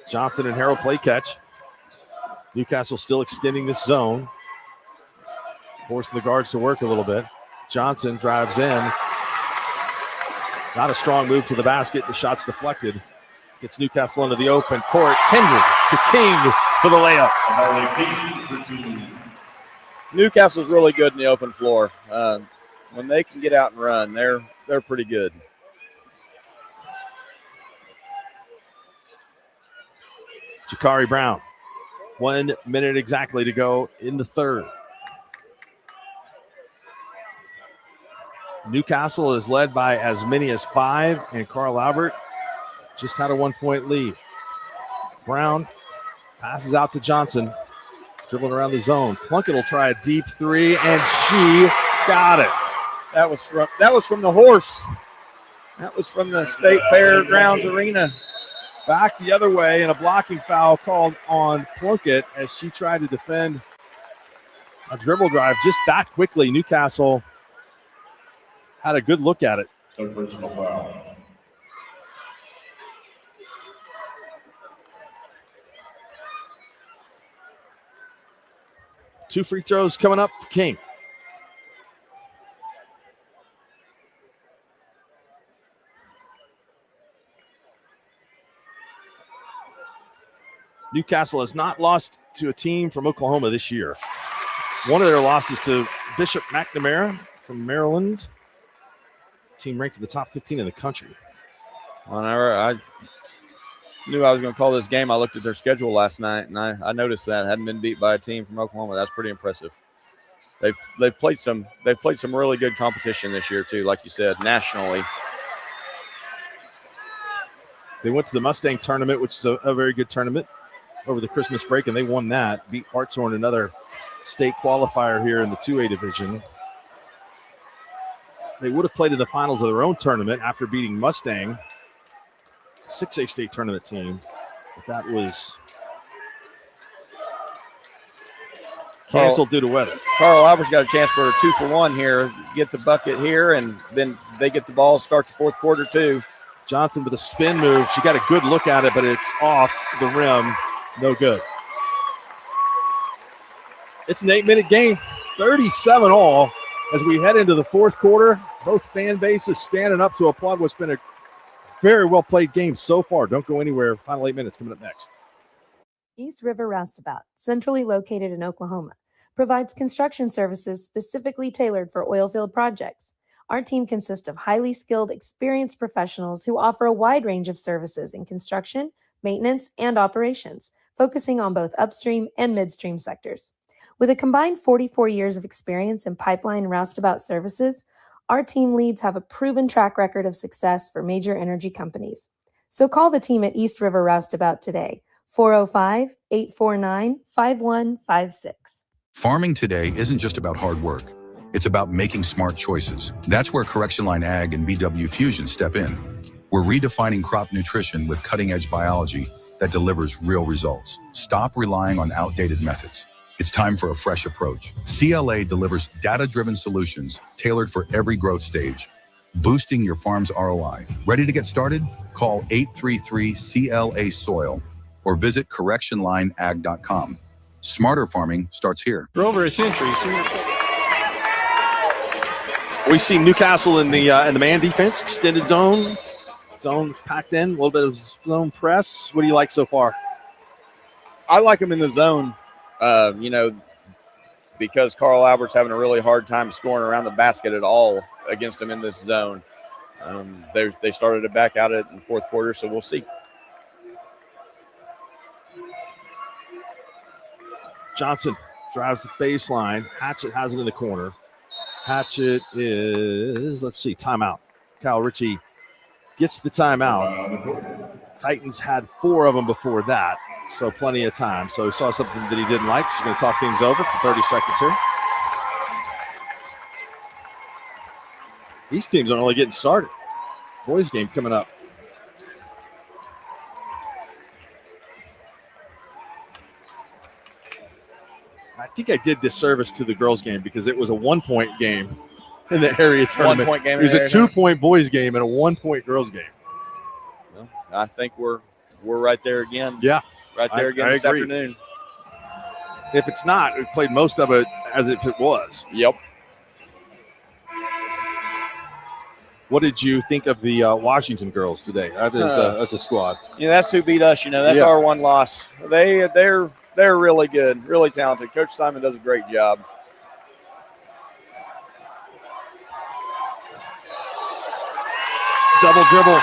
Johnson and Harrell play catch. Newcastle still extending this zone, forcing the guards to work a little bit. Johnson drives in. Not a strong move to the basket. The shot's deflected. Gets Newcastle into the open court. Kindred to King for the layup. Newcastle's really good in the open floor. When they can get out and run, they're pretty good. Jakari Brown. 1 minute exactly to go in the third. Newcastle is led by as many as 5, and Carl Albert just had a 1-point lead. Brown passes out to Johnson, dribbling around the zone. Plunkett will try a deep 3, and she got it. That was from the horse. That was from the State Fairgrounds Arena. Back the other way, and a blocking foul called on Plunkett as she tried to defend a dribble drive just that quickly. Newcastle had a good look at it. Third personal foul. Two free throws coming up for King. Newcastle has not lost to a team from Oklahoma this year. One of their losses to Bishop McNamara from Maryland. Team ranked in the top 15 in the country. Whenever I knew I was going to call this game, I looked at their schedule last night, and I noticed that hadn't been beat by a team from Oklahoma. That's pretty impressive. They've played some really good competition this year too, like you said, nationally. They went to the Mustang tournament, which is a very good tournament, over the Christmas break, and they won that. Beat Hartshorn, another state qualifier here in the 2A division. They would have played in the finals of their own tournament after beating Mustang, 6A state tournament team. But that was canceled due to weather. Carl Albert's got a chance for a 2-for-1 here. Get the bucket here, and then they get the ball, start the fourth quarter too. Johnson with a spin move. She got a good look at it, but it's off the rim. No good. It's an 8-minute game, 37 all. As we head into the fourth quarter, both fan bases standing up to applaud what's been a very well-played game so far. Don't go anywhere. Final 8 minutes coming up next. East River Roustabout, centrally located in Oklahoma, provides construction services specifically tailored for oilfield projects. Our team consists of highly skilled, experienced professionals who offer a wide range of services in construction, maintenance, and operations, focusing on both upstream and midstream sectors. With a combined 44 years of experience in pipeline and roustabout services, Our team leads have a proven track record of success for major energy companies. So call the team at East River Roustabout today, 405-849-5156. Farming today isn't just about hard work. It's about making smart choices. That's where Correction Line Ag and BW Fusion step in. We're redefining crop nutrition with cutting-edge biology that delivers real results. Stop relying on outdated methods. It's time for a fresh approach. CLA delivers data-driven solutions tailored for every growth stage, boosting your farm's ROI. Ready to get started? Call 833-CLA-SOIL or visit correctionlineag.com. Smarter farming starts here. For over a century. We see Newcastle in the man defense, extended zone packed in, a little bit of zone press. What do you like so far? I like them in the zone, because Carl Albert's having a really hard time scoring around the basket at all against them in this zone. They started to back out in the fourth quarter, so we'll see. Johnson drives the baseline. Hatchett has it in the corner. Hatchett is, timeout. Kyle Ritchie gets the timeout. Titans had 4 of them before that, so plenty of time. So he saw something that he didn't like. He's going to talk things over for 30 seconds here. These teams are only getting started. Boys game coming up. I think I did disservice to the girls' game because it was a 1-point game in the area tournament. 1-point game. It was a 2-point boys' game and a 1-point girls' game. Well, I think we're right there again. Yeah, right there again this afternoon. If it's not, we played most of it as if it was. Yep. What did you think of the Washington girls today? That's a squad. Yeah, that's who beat us. That's our one loss. They're really good, really talented. Coach Simon does a great job. Double dribble.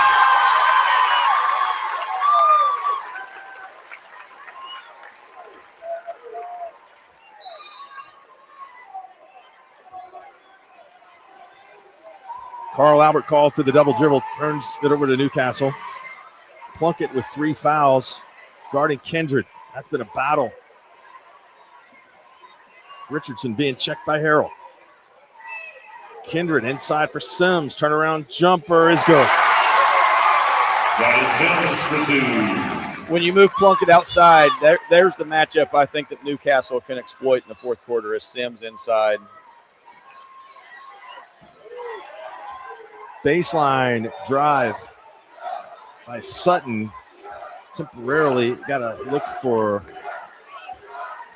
Carl Albert called for the double dribble, turns it over to Newcastle. Plunkett with 3 fouls, guarding Kindred. That's been a battle. Richardson being checked by Harrell. Kindred inside for Sims. Turnaround jumper is good. When you move Plunkett outside, there's the matchup I think that Newcastle can exploit in the fourth quarter is Sims inside. Baseline drive by Sutton. Temporarily got to look for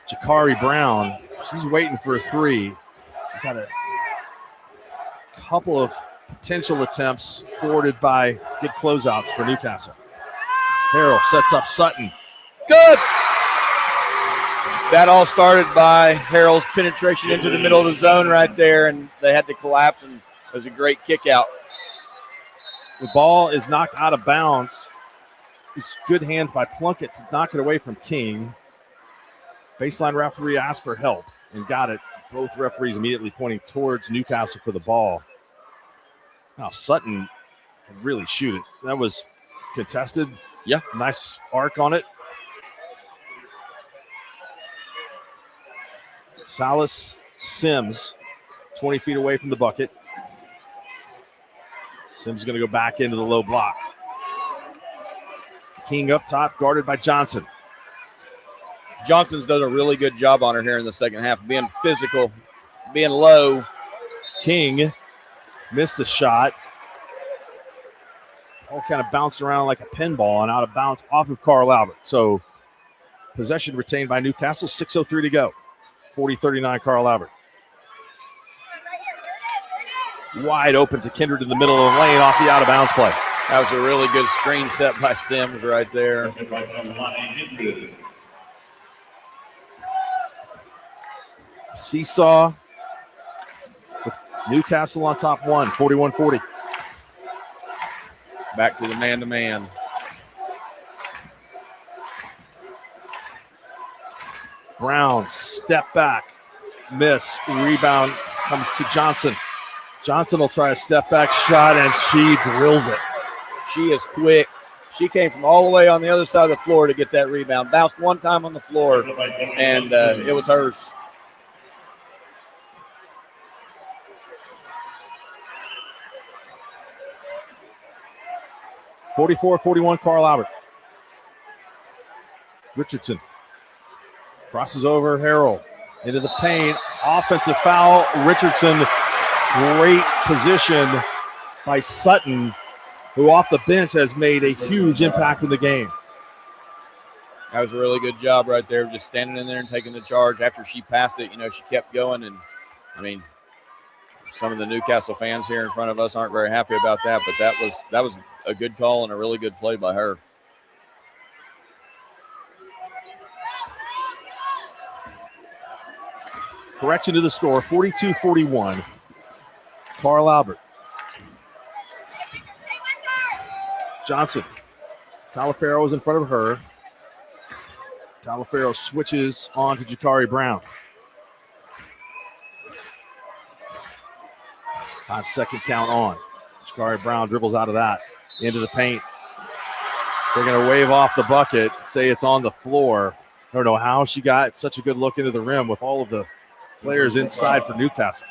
Jakari Brown. She's waiting for a 3. She's had a couple of potential attempts thwarted by good closeouts for Newcastle. Harrell sets up Sutton. Good! That all started by Harrell's penetration into the middle of the zone right there, and they had to collapse, and it was a great kick out. The ball is knocked out of bounds. It's good hands by Plunkett to knock it away from King. Baseline referee asked for help and got it. Both referees immediately pointing towards Newcastle for the ball. Now Sutton can really shoot it. That was contested. Yeah. Nice arc on it. Salas Sims, 20 feet away from the bucket. Sims is going to go back into the low block. King up top, guarded by Johnson. Johnson's done a really good job on her here in the second half, being physical, being low. King missed a shot. All kind of bounced around like a pinball and out of bounds off of Carl Albert. So possession retained by Newcastle, 6:03 to go. 40-39 Carl Albert. Wide open to Kindred in the middle of the lane off the out-of-bounds play. That was a really good screen set by Sims right there. Seesaw with Newcastle on top 41-40. Back to the man-to-man. Brown, step back, miss, rebound comes to Johnson. Johnson will try a step back shot, and she drills it. She is quick. She came from all the way on the other side of the floor to get that rebound. Bounced one time on the floor, and it was hers. (44-41) Carl Albert. Richardson crosses over Harrell into the paint. Offensive foul. Richardson. Great position by Sutton, who off the bench has made a huge impact in the game. That was a really good job right there, just standing in there and taking the charge. After she passed it, she kept going. And, some of the Newcastle fans here in front of us aren't very happy about that, but that was a good call and a really good play by her. Correction to the score, 42-41. Carl Albert. Johnson. Talafero is in front of her. Talafero switches on to Jakari Brown. 5-second count on. Jakari Brown dribbles out of that into the paint. They're going to wave off the bucket, say it's on the floor. I don't know how she got such a good look into the rim with all of the players inside for Newcastle.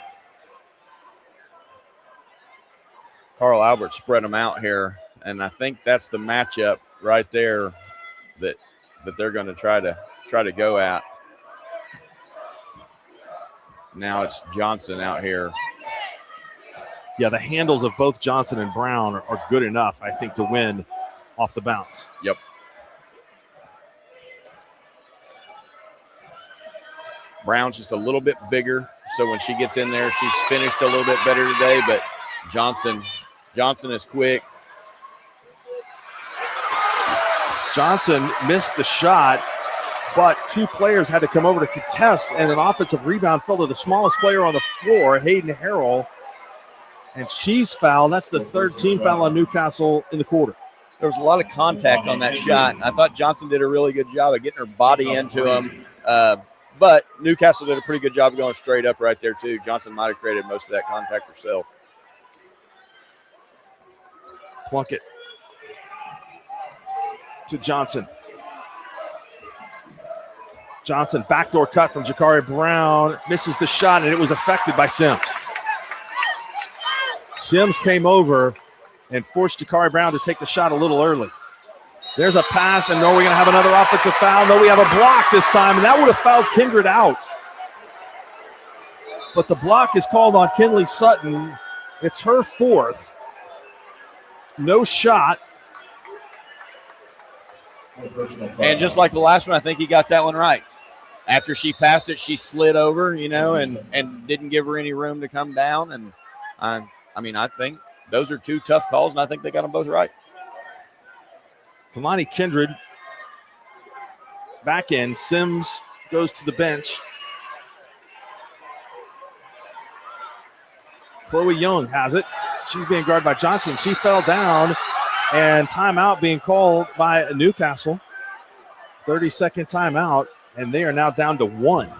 Carl Albert spread them out here, and I think that's the matchup right there that they're going to try to go at. Now it's Johnson out here. Yeah, the handles of both Johnson and Brown are good enough, I think, to win off the bounce. Yep. Brown's just a little bit bigger, so when she gets in there, she's finished a little bit better today, but Johnson is quick. Johnson missed the shot, but two players had to come over to contest, and an offensive rebound fell to the smallest player on the floor, Hayden Harrell, and she's fouled. That's the third team foul on Newcastle in the quarter. There was a lot of contact on that shot. I thought Johnson did a really good job of getting her body into him, but Newcastle did a pretty good job of going straight up right there, too. Johnson might have created most of that contact herself. Plunkett to Johnson. Johnson, backdoor cut from Jakari Brown, misses the shot, and it was affected by Sims. Sims came over and forced Jakari Brown to take the shot a little early. There's a pass, and no, we're going to have another offensive foul. No, we have a block this time, and that would have fouled Kindred out. But the block is called on Kinley Sutton. It's her fourth. No shot. And just like the last one, I think he got that one right. After she passed it, she slid over, and didn't give her any room to come down. And I think those are two tough calls, and I think they got them both right. Kalani Kindred back in. Sims goes to the bench. Chloe Young has it. She's being guarded by Johnson. She fell down, and timeout being called by Newcastle. 30-second timeout, and they are now down to 1.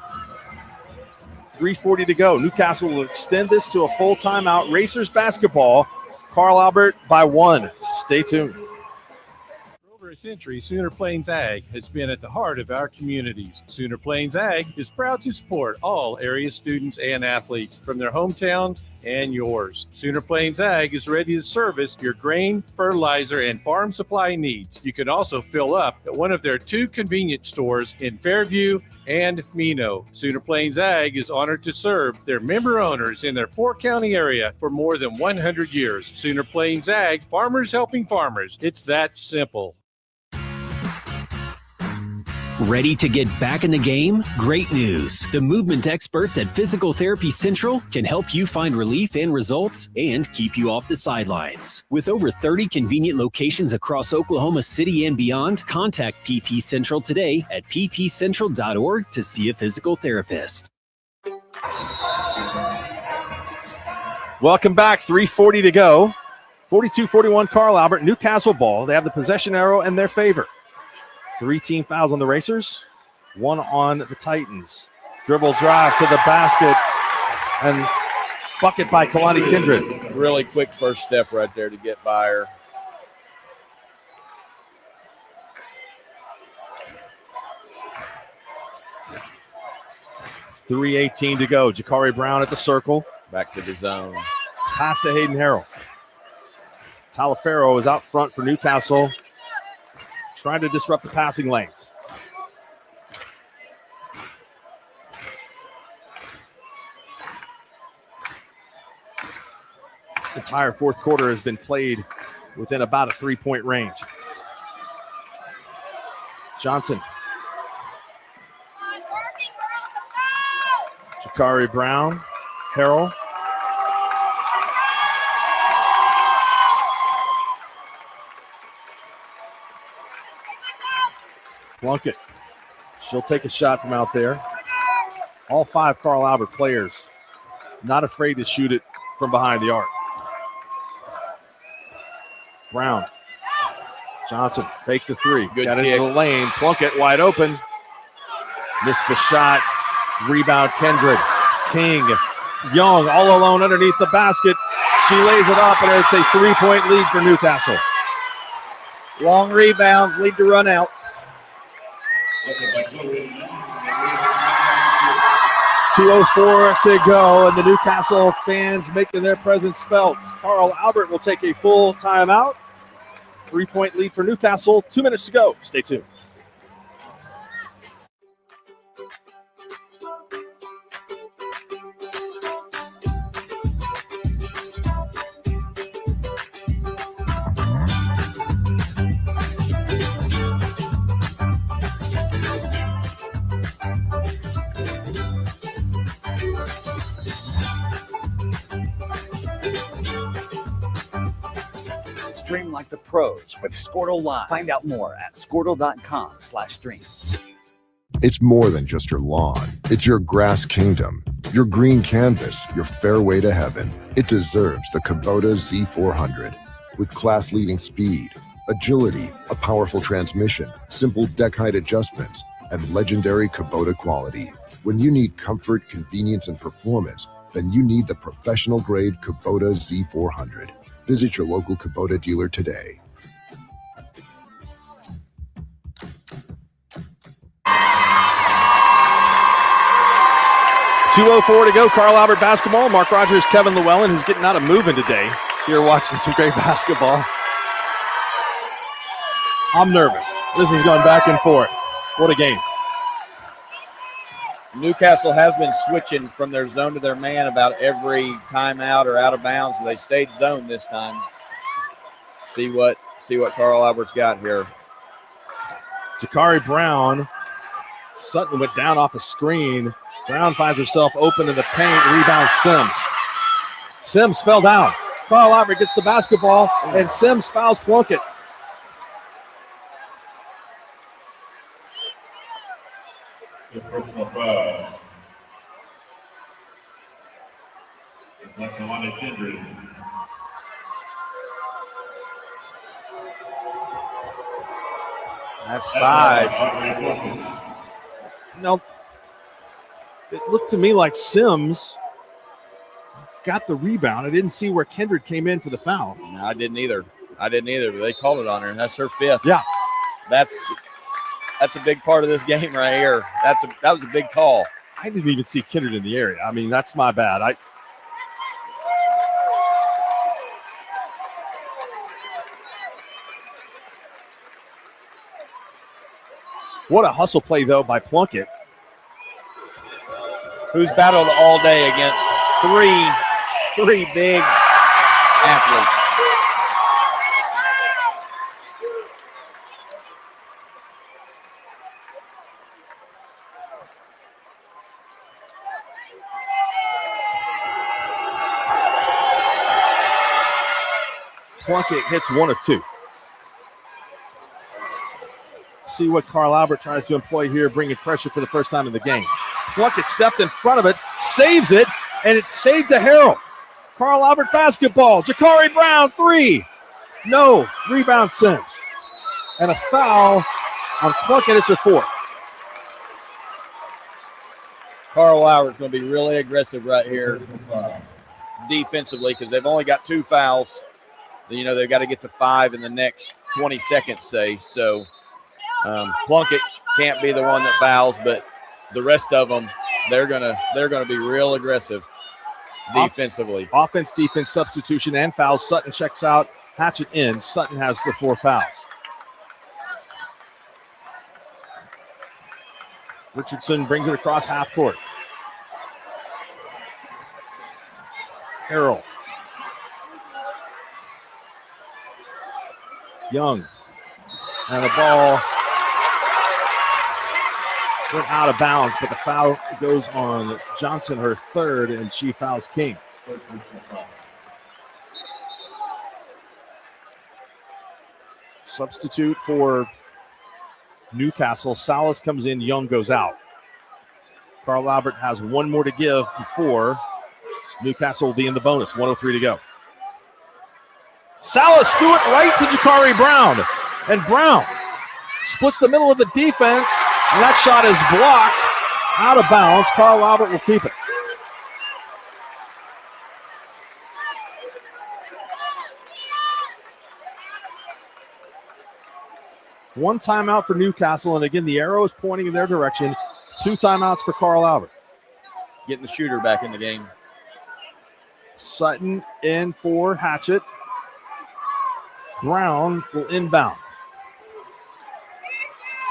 3:40 to go. Newcastle will extend this to a full timeout. Racers basketball. Carl Albert by 1. Stay tuned. For over a century, Sooner Plains Ag has been at the heart of our communities. Sooner Plains Ag is proud to support all area students and athletes from their hometowns and yours. Sooner Plains Ag is ready to service your grain, fertilizer, and farm supply needs. You can also fill up at one of their 2 convenience stores in Fairview and Mino. Sooner Plains Ag is honored to serve their member owners in their 4-county area for more than 100 years. Sooner Plains Ag, farmers helping farmers. It's that simple. Ready to get back in the game? Great news. The movement experts at Physical Therapy Central can help you find relief and results and keep you off the sidelines. With over 30 convenient locations across Oklahoma City and beyond, contact PT Central today at ptcentral.org to see a physical therapist. Welcome back. 3:40 to go. 42-41 Carl Albert. Newcastle ball. They have the possession arrow in their favor. 3 team fouls on the Racers, 1 on the Titans. Dribble drive to the basket, and bucket by Kalani Kindred. Really quick first step right there to get by her. .318 to go. Jakari Brown at the circle. Back to the zone. Pass to Hayden Harrell. Talafero is out front for Newcastle, trying to disrupt the passing lanes. This entire fourth quarter has been played within about a 3-point range. Johnson. Jakari Brown. Harrell. Plunkett. She'll take a shot from out there. All 5 Carl Albert players not afraid to shoot it from behind the arc. Brown. Johnson, fake the 3. Good got kick. Into the lane. Plunkett wide open. Missed the shot. Rebound Kendrick. King. Young all alone underneath the basket. She lays it up, and it's a 3-point lead for Newcastle. Long rebounds lead to runouts. 2:04 to go, and the Newcastle fans making their presence felt. Carl Albert will take a full timeout. 3-point lead for Newcastle. 2 minutes to go. Stay tuned. Stream like the pros with Squirtle Live. Find out more at squirtle.com/stream. It's more than just your lawn. It's your grass kingdom, your green canvas, your fairway to heaven. It deserves the Kubota Z400. With class-leading speed, agility, a powerful transmission, simple deck height adjustments, and legendary Kubota quality. When you need comfort, convenience, and performance, then you need the professional-grade Kubota Z400. Visit your local Kubota dealer today. .204 to go. Carl Albert basketball. Mark Rogers, Kevin Llewellyn, who's getting out of moving today. Here watching some great basketball. I'm nervous. This is going back and forth. What a game. Newcastle has been switching from their zone to their man about every timeout or out of bounds. They stayed zone this time. See what Carl Albert's got here. Jakari Brown. Sutton went down off a screen. Brown finds herself open in the paint. Rebounds Sims. Sims fell down. Carl Albert gets the basketball, and Sims fouls Plunkett. The personal foul. It's on Kalani Kindred. That's 5. No, it looked to me like Sims got the rebound. I didn't see where Kindred came in for the foul. No, I didn't either. But they called it on her, and that's her 5th. Yeah. That's a big part of this game right here. That was a big call. I didn't even see Kindred in the area. I mean, that's my bad. What a hustle play, though, by Plunkett. Who's battled all day against three big athletes. Plunkett hits 1 of 2. See what Carl Albert tries to employ here, bringing pressure for the first time in the game. Plunkett stepped in front of it, saves it, and it's saved to Harrell. Carl Albert basketball. Jakari Brown, 3. No. Rebound Sims. And a foul on Plunkett. It's her 4th. Carl Albert's going to be really aggressive right here. defensively because they've only got 2 fouls. You know, they've got to get to 5 in the next 20 seconds, say. So Plunkett can't be the one that fouls, but the rest of them, they're gonna be real aggressive defensively. Offense, defense, substitution, and fouls. Sutton checks out. Hatchett in. Sutton has the 4 fouls. Richardson brings it across half court. Harrell. Young. And the ball went out of bounds, but the foul goes on Johnson, her 3rd, and she fouls King. Substitute for Newcastle. Salas comes in, Young goes out. Carl Albert has 1 more to give before Newcastle will be in the bonus. 1:03 to go. Salas threw it right to Jakari Brown. And Brown splits the middle of the defense, and that shot is blocked out of bounds. Carl Albert will keep it. One timeout for Newcastle, and again, the arrow is pointing in their direction. 2 timeouts for Carl Albert. Getting the shooter back in the game. Sutton in for Hatchett. Brown will inbound.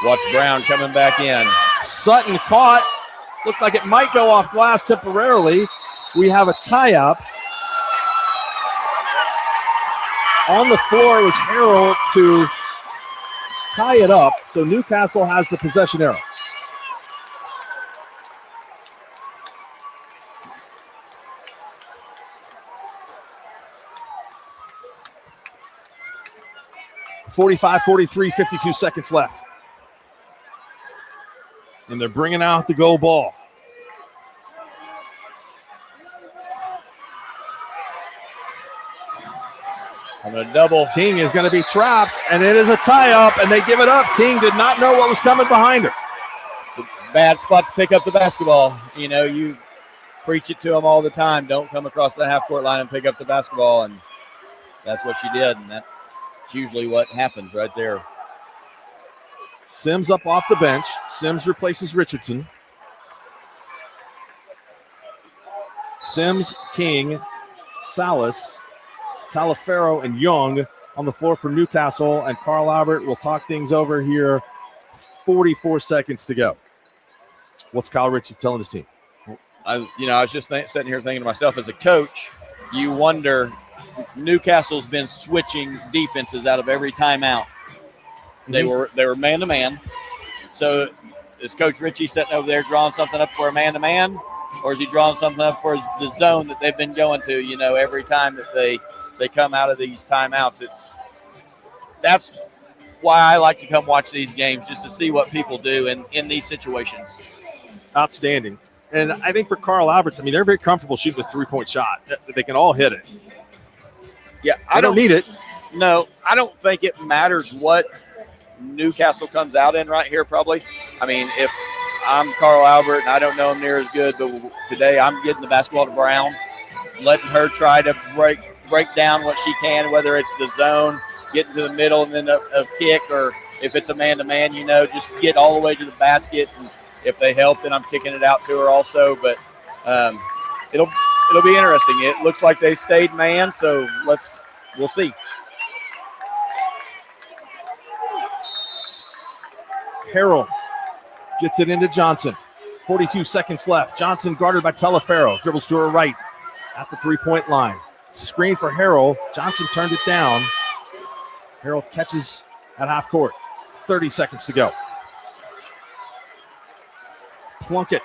Watch Brown coming back in. Sutton caught. Looked like it might go off glass temporarily. We have a tie-up. On the floor was Harrell to tie it up, so Newcastle has the possession arrow. (45-43), 52 seconds left. And they're bringing out the go ball. I'm going to double. King is going to be trapped, and it is a tie-up, and they give it up. King did not know what was coming behind her. It's a bad spot to pick up the basketball. You know, you preach it to them all the time. Don't come across the half-court line and pick up the basketball, and that's what she did, and that's usually what happens right there. Sims up off the bench. Sims replaces Richardson. Sims, King, Salas, Talifero, and Young on the floor for Newcastle, and Carl Albert will talk things over here. 44 seconds to go. What's Kyle Richards telling his team? I was just sitting here thinking to myself, as a coach, you wonder, Newcastle's been switching defenses out of every timeout. They were man-to-man. So is Coach Ritchie sitting over there drawing something up for a man-to-man, or is he drawing something up for the zone that they've been going to, every time that they come out of these timeouts? That's why I like to come watch these games, just to see what people do in these situations. Outstanding. And I think for Carl Albert, they're very comfortable shooting a 3-point shot. They can all hit it. Yeah, I don't need it. No, I don't think it matters what Newcastle comes out in right here, probably. If I'm Carl Albert and I don't know him near as good, but today I'm getting the basketball to Brown, letting her try to break down what she can, whether it's the zone, getting to the middle and then a kick, or if it's a man-to-man, just get all the way to the basket. And if they help, then I'm kicking it out to her also. But it'll be interesting. It looks like they stayed man, so we'll see. Harrell gets it into Johnson. 42 seconds left. Johnson guarded by Talifero. Dribbles to her right at the 3-point line. Screen for Harrell. Johnson turned it down. Harrell catches at half court. 30 seconds to go. Plunkett.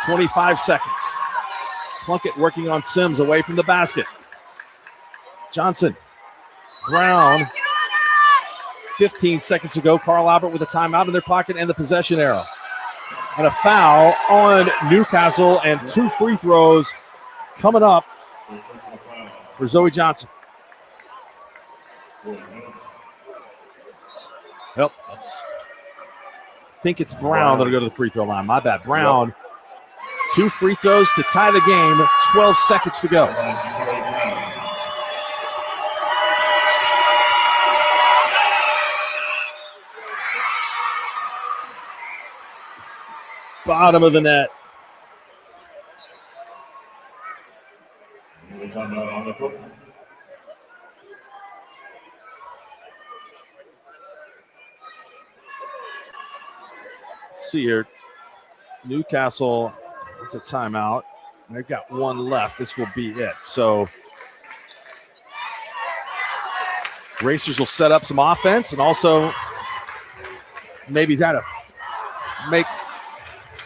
25 seconds. Plunkett working on Sims away from the basket. Johnson. Brown. 15 seconds ago, Carl Albert with a timeout in their pocket and the possession arrow. And a foul on Newcastle, and 2 free throws coming up for Zoe Johnson. Yep, I think it's Brown that'll go to the free throw line. My bad. Brown, 2 free throws to tie the game, 12 seconds to go. Bottom of the net. Let's see here. Newcastle, it's a timeout. They've got 1 left. This will be it. So Racers will set up some offense and also maybe try to make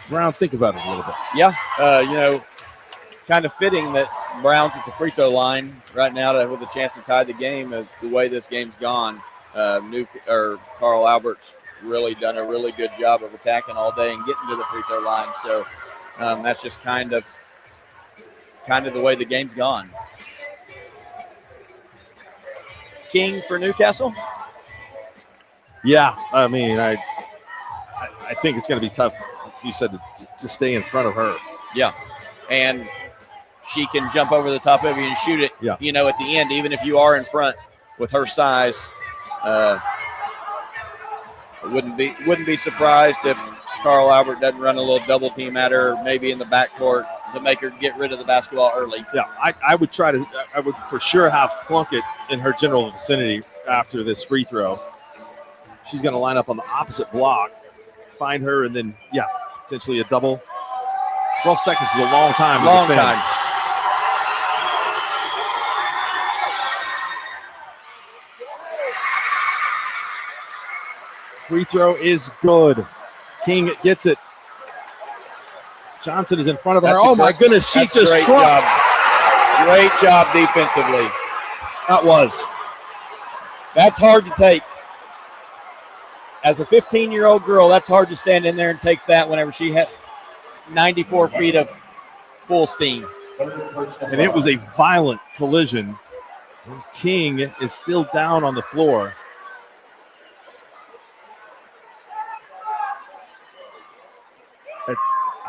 Brown think about it a little bit. Yeah, kind of fitting that Brown's at the free throw line right now with a chance to tie the game. The way this game's gone, Carl Albert's really done a really good job of attacking all day and getting to the free throw line. So that's just kind of the way the game's gone. King for Newcastle? Yeah, I mean, I think it's going to be tough, you said, to stay in front of her. Yeah, and she can jump over the top of you and shoot it, yeah. At the end, even if you are in front with her size. Wouldn't be surprised if Carl Albert doesn't run a little double team at her, maybe in the backcourt to make her get rid of the basketball early. Yeah, I would for sure have Plunkett in her general vicinity after this free throw. She's going to line up on the opposite block, find her, and then, potentially a double. 12 seconds is a long time. Long time. Free throw is good. King gets it. Johnson is in front of her. Oh, my goodness. She just trumped. Great job defensively. That was. That's hard to take. As a 15-year-old girl, that's hard to stand in there and take that whenever she had 94 feet of full steam. And it was a violent collision. King is still down on the floor.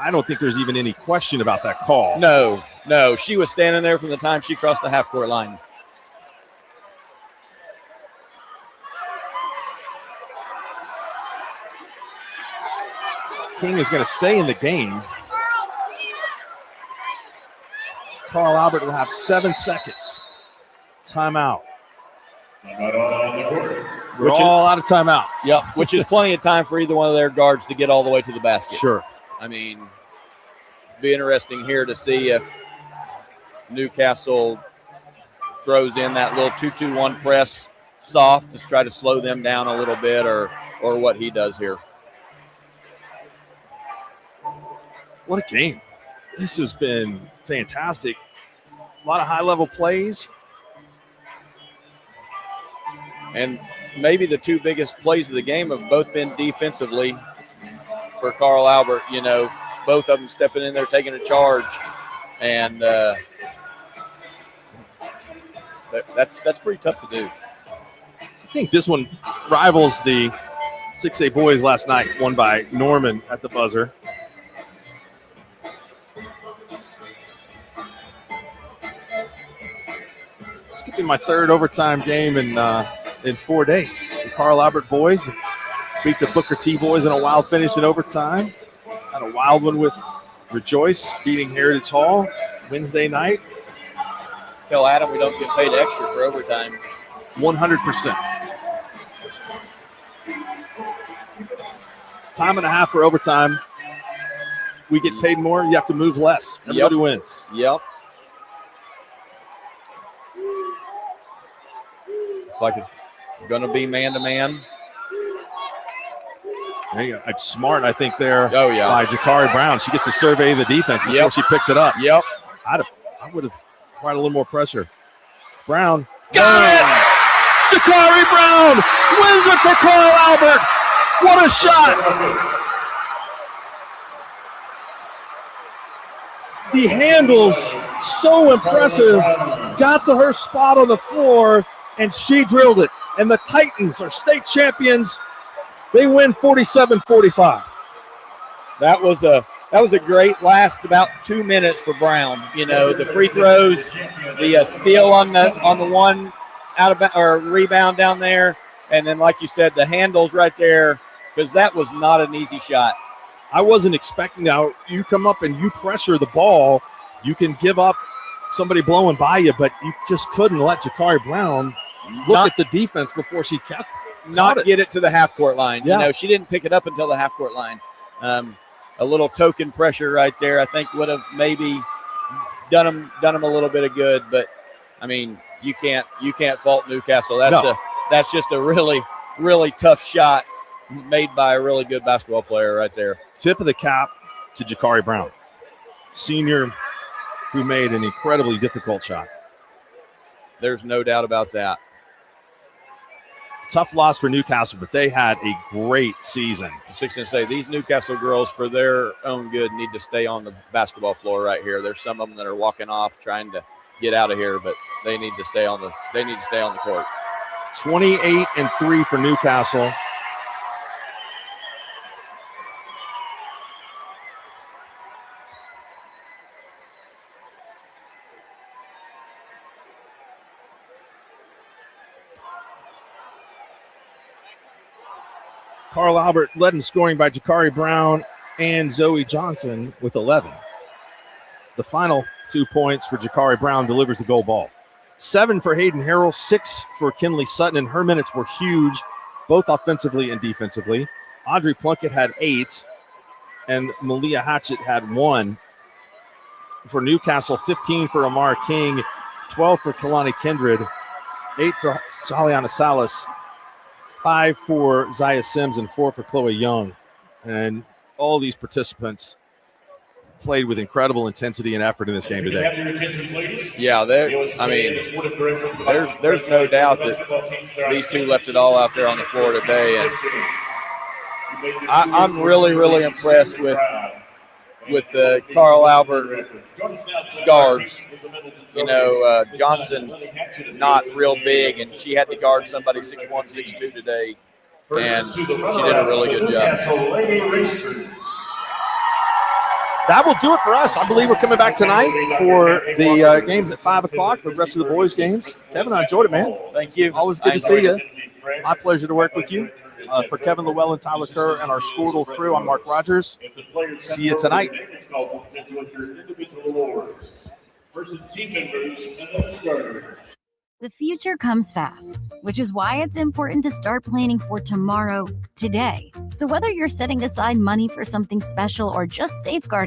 I don't think there's even any question about that call. No. She was standing there from the time she crossed the half-court line. King is going to stay in the game. Carl Albert will have 7 seconds. Timeout. We're all out of timeouts. Yep, which is plenty of time for either one of their guards to get all the way to the basket. Sure. I mean, be interesting here to see if Newcastle throws in that little 2-2-1 press soft to try to slow them down a little bit or what he does here. What a game. This has been fantastic. A lot of high-level plays. And maybe the 2 biggest plays of the game have both been defensively for Carl Albert. Both of them stepping in there, taking a charge. And that's pretty tough to do. I think this one rivals the 6A boys last night, won by Norman at the buzzer. This could be my 3rd overtime game in 4 days. The Carl Albert boys beat the Booker T boys in a wild finish in overtime. Had a wild one with Rejoice beating Heritage Hall Wednesday night. Tell Adam we don't get paid extra for overtime. 100%. Time and a half for overtime. We get paid more. You have to move less. Everybody wins. Yep. Looks like it's going to be man-to-man. It's smart, I think, there by Jakari Brown. She gets to survey the defense before she picks it up. Yep. I would have tried a little more pressure. Brown. Got it! Jakari Brown wins it for Carl Albert. What a shot! The handles, so impressive. Got to her spot on the floor, and she drilled it. And the Titans are state champions. They win 47-45. That was a That was a great last about 2 minutes for Brown. You know, the free throws, the steal on the one rebound down there, and then like you said, the handles right there, because that was not an easy shot. I wasn't expecting that. You come up and you pressure the ball, you can give up somebody blowing by you, but you just couldn't let Jakari Brown look at the defense before she get it to the half-court line. Yeah. You know, she didn't pick it up until the half-court line. A little token pressure right there, I think, would have maybe done them a little bit of good. But I mean, you can't fault Newcastle. That's just a really, really tough shot made by a really good basketball player right there. Tip of the cap to Jakari Brown, senior, who made an incredibly difficult shot. There's no doubt about that. Tough loss for Newcastle, but they had a great season. I was just going to say, these Newcastle girls, for their own good, need to stay on the basketball floor right here. There's some of them that are walking off trying to get out of here, but they need to stay on the court. 28-3 for Newcastle. Carl Albert led in scoring by Jakari Brown and Zoe Johnson with 11. The final 2 points for Jakari Brown delivers the goal ball. 7 for Hayden Harrell, 6 for Kinley Sutton, and her minutes were huge, both offensively and defensively. Audrey Plunkett had 8, and Malia Hatchett had 1. For Newcastle, 15 for Amara King, 12 for Kalani Kindred, 8 for Jaliana Salas, 5 for Zaya Sims, and 4 for Chloe Young. And all these participants played with incredible intensity and effort in this game today. Yeah, there's no doubt that these two left it all out there on the floor today. And I'm really, really impressed with Carl Albert guards. You know, Johnson not real big, and she had to guard somebody 6'1", 6'2" today, and she did a really good job. That will do it for us. I believe we're coming back tonight for the games at 5 o'clock, the rest of the boys' games. Kevin, I enjoyed it, man. Thank you. Always good to see you. My pleasure to work with you. For Kevin Llewellyn, Tyler Kerr, and our Squirtle crew, I'm Mark Rogers. See you tonight. The future comes fast, which is why it's important to start planning for tomorrow today. So whether you're setting aside money for something special or just safeguarding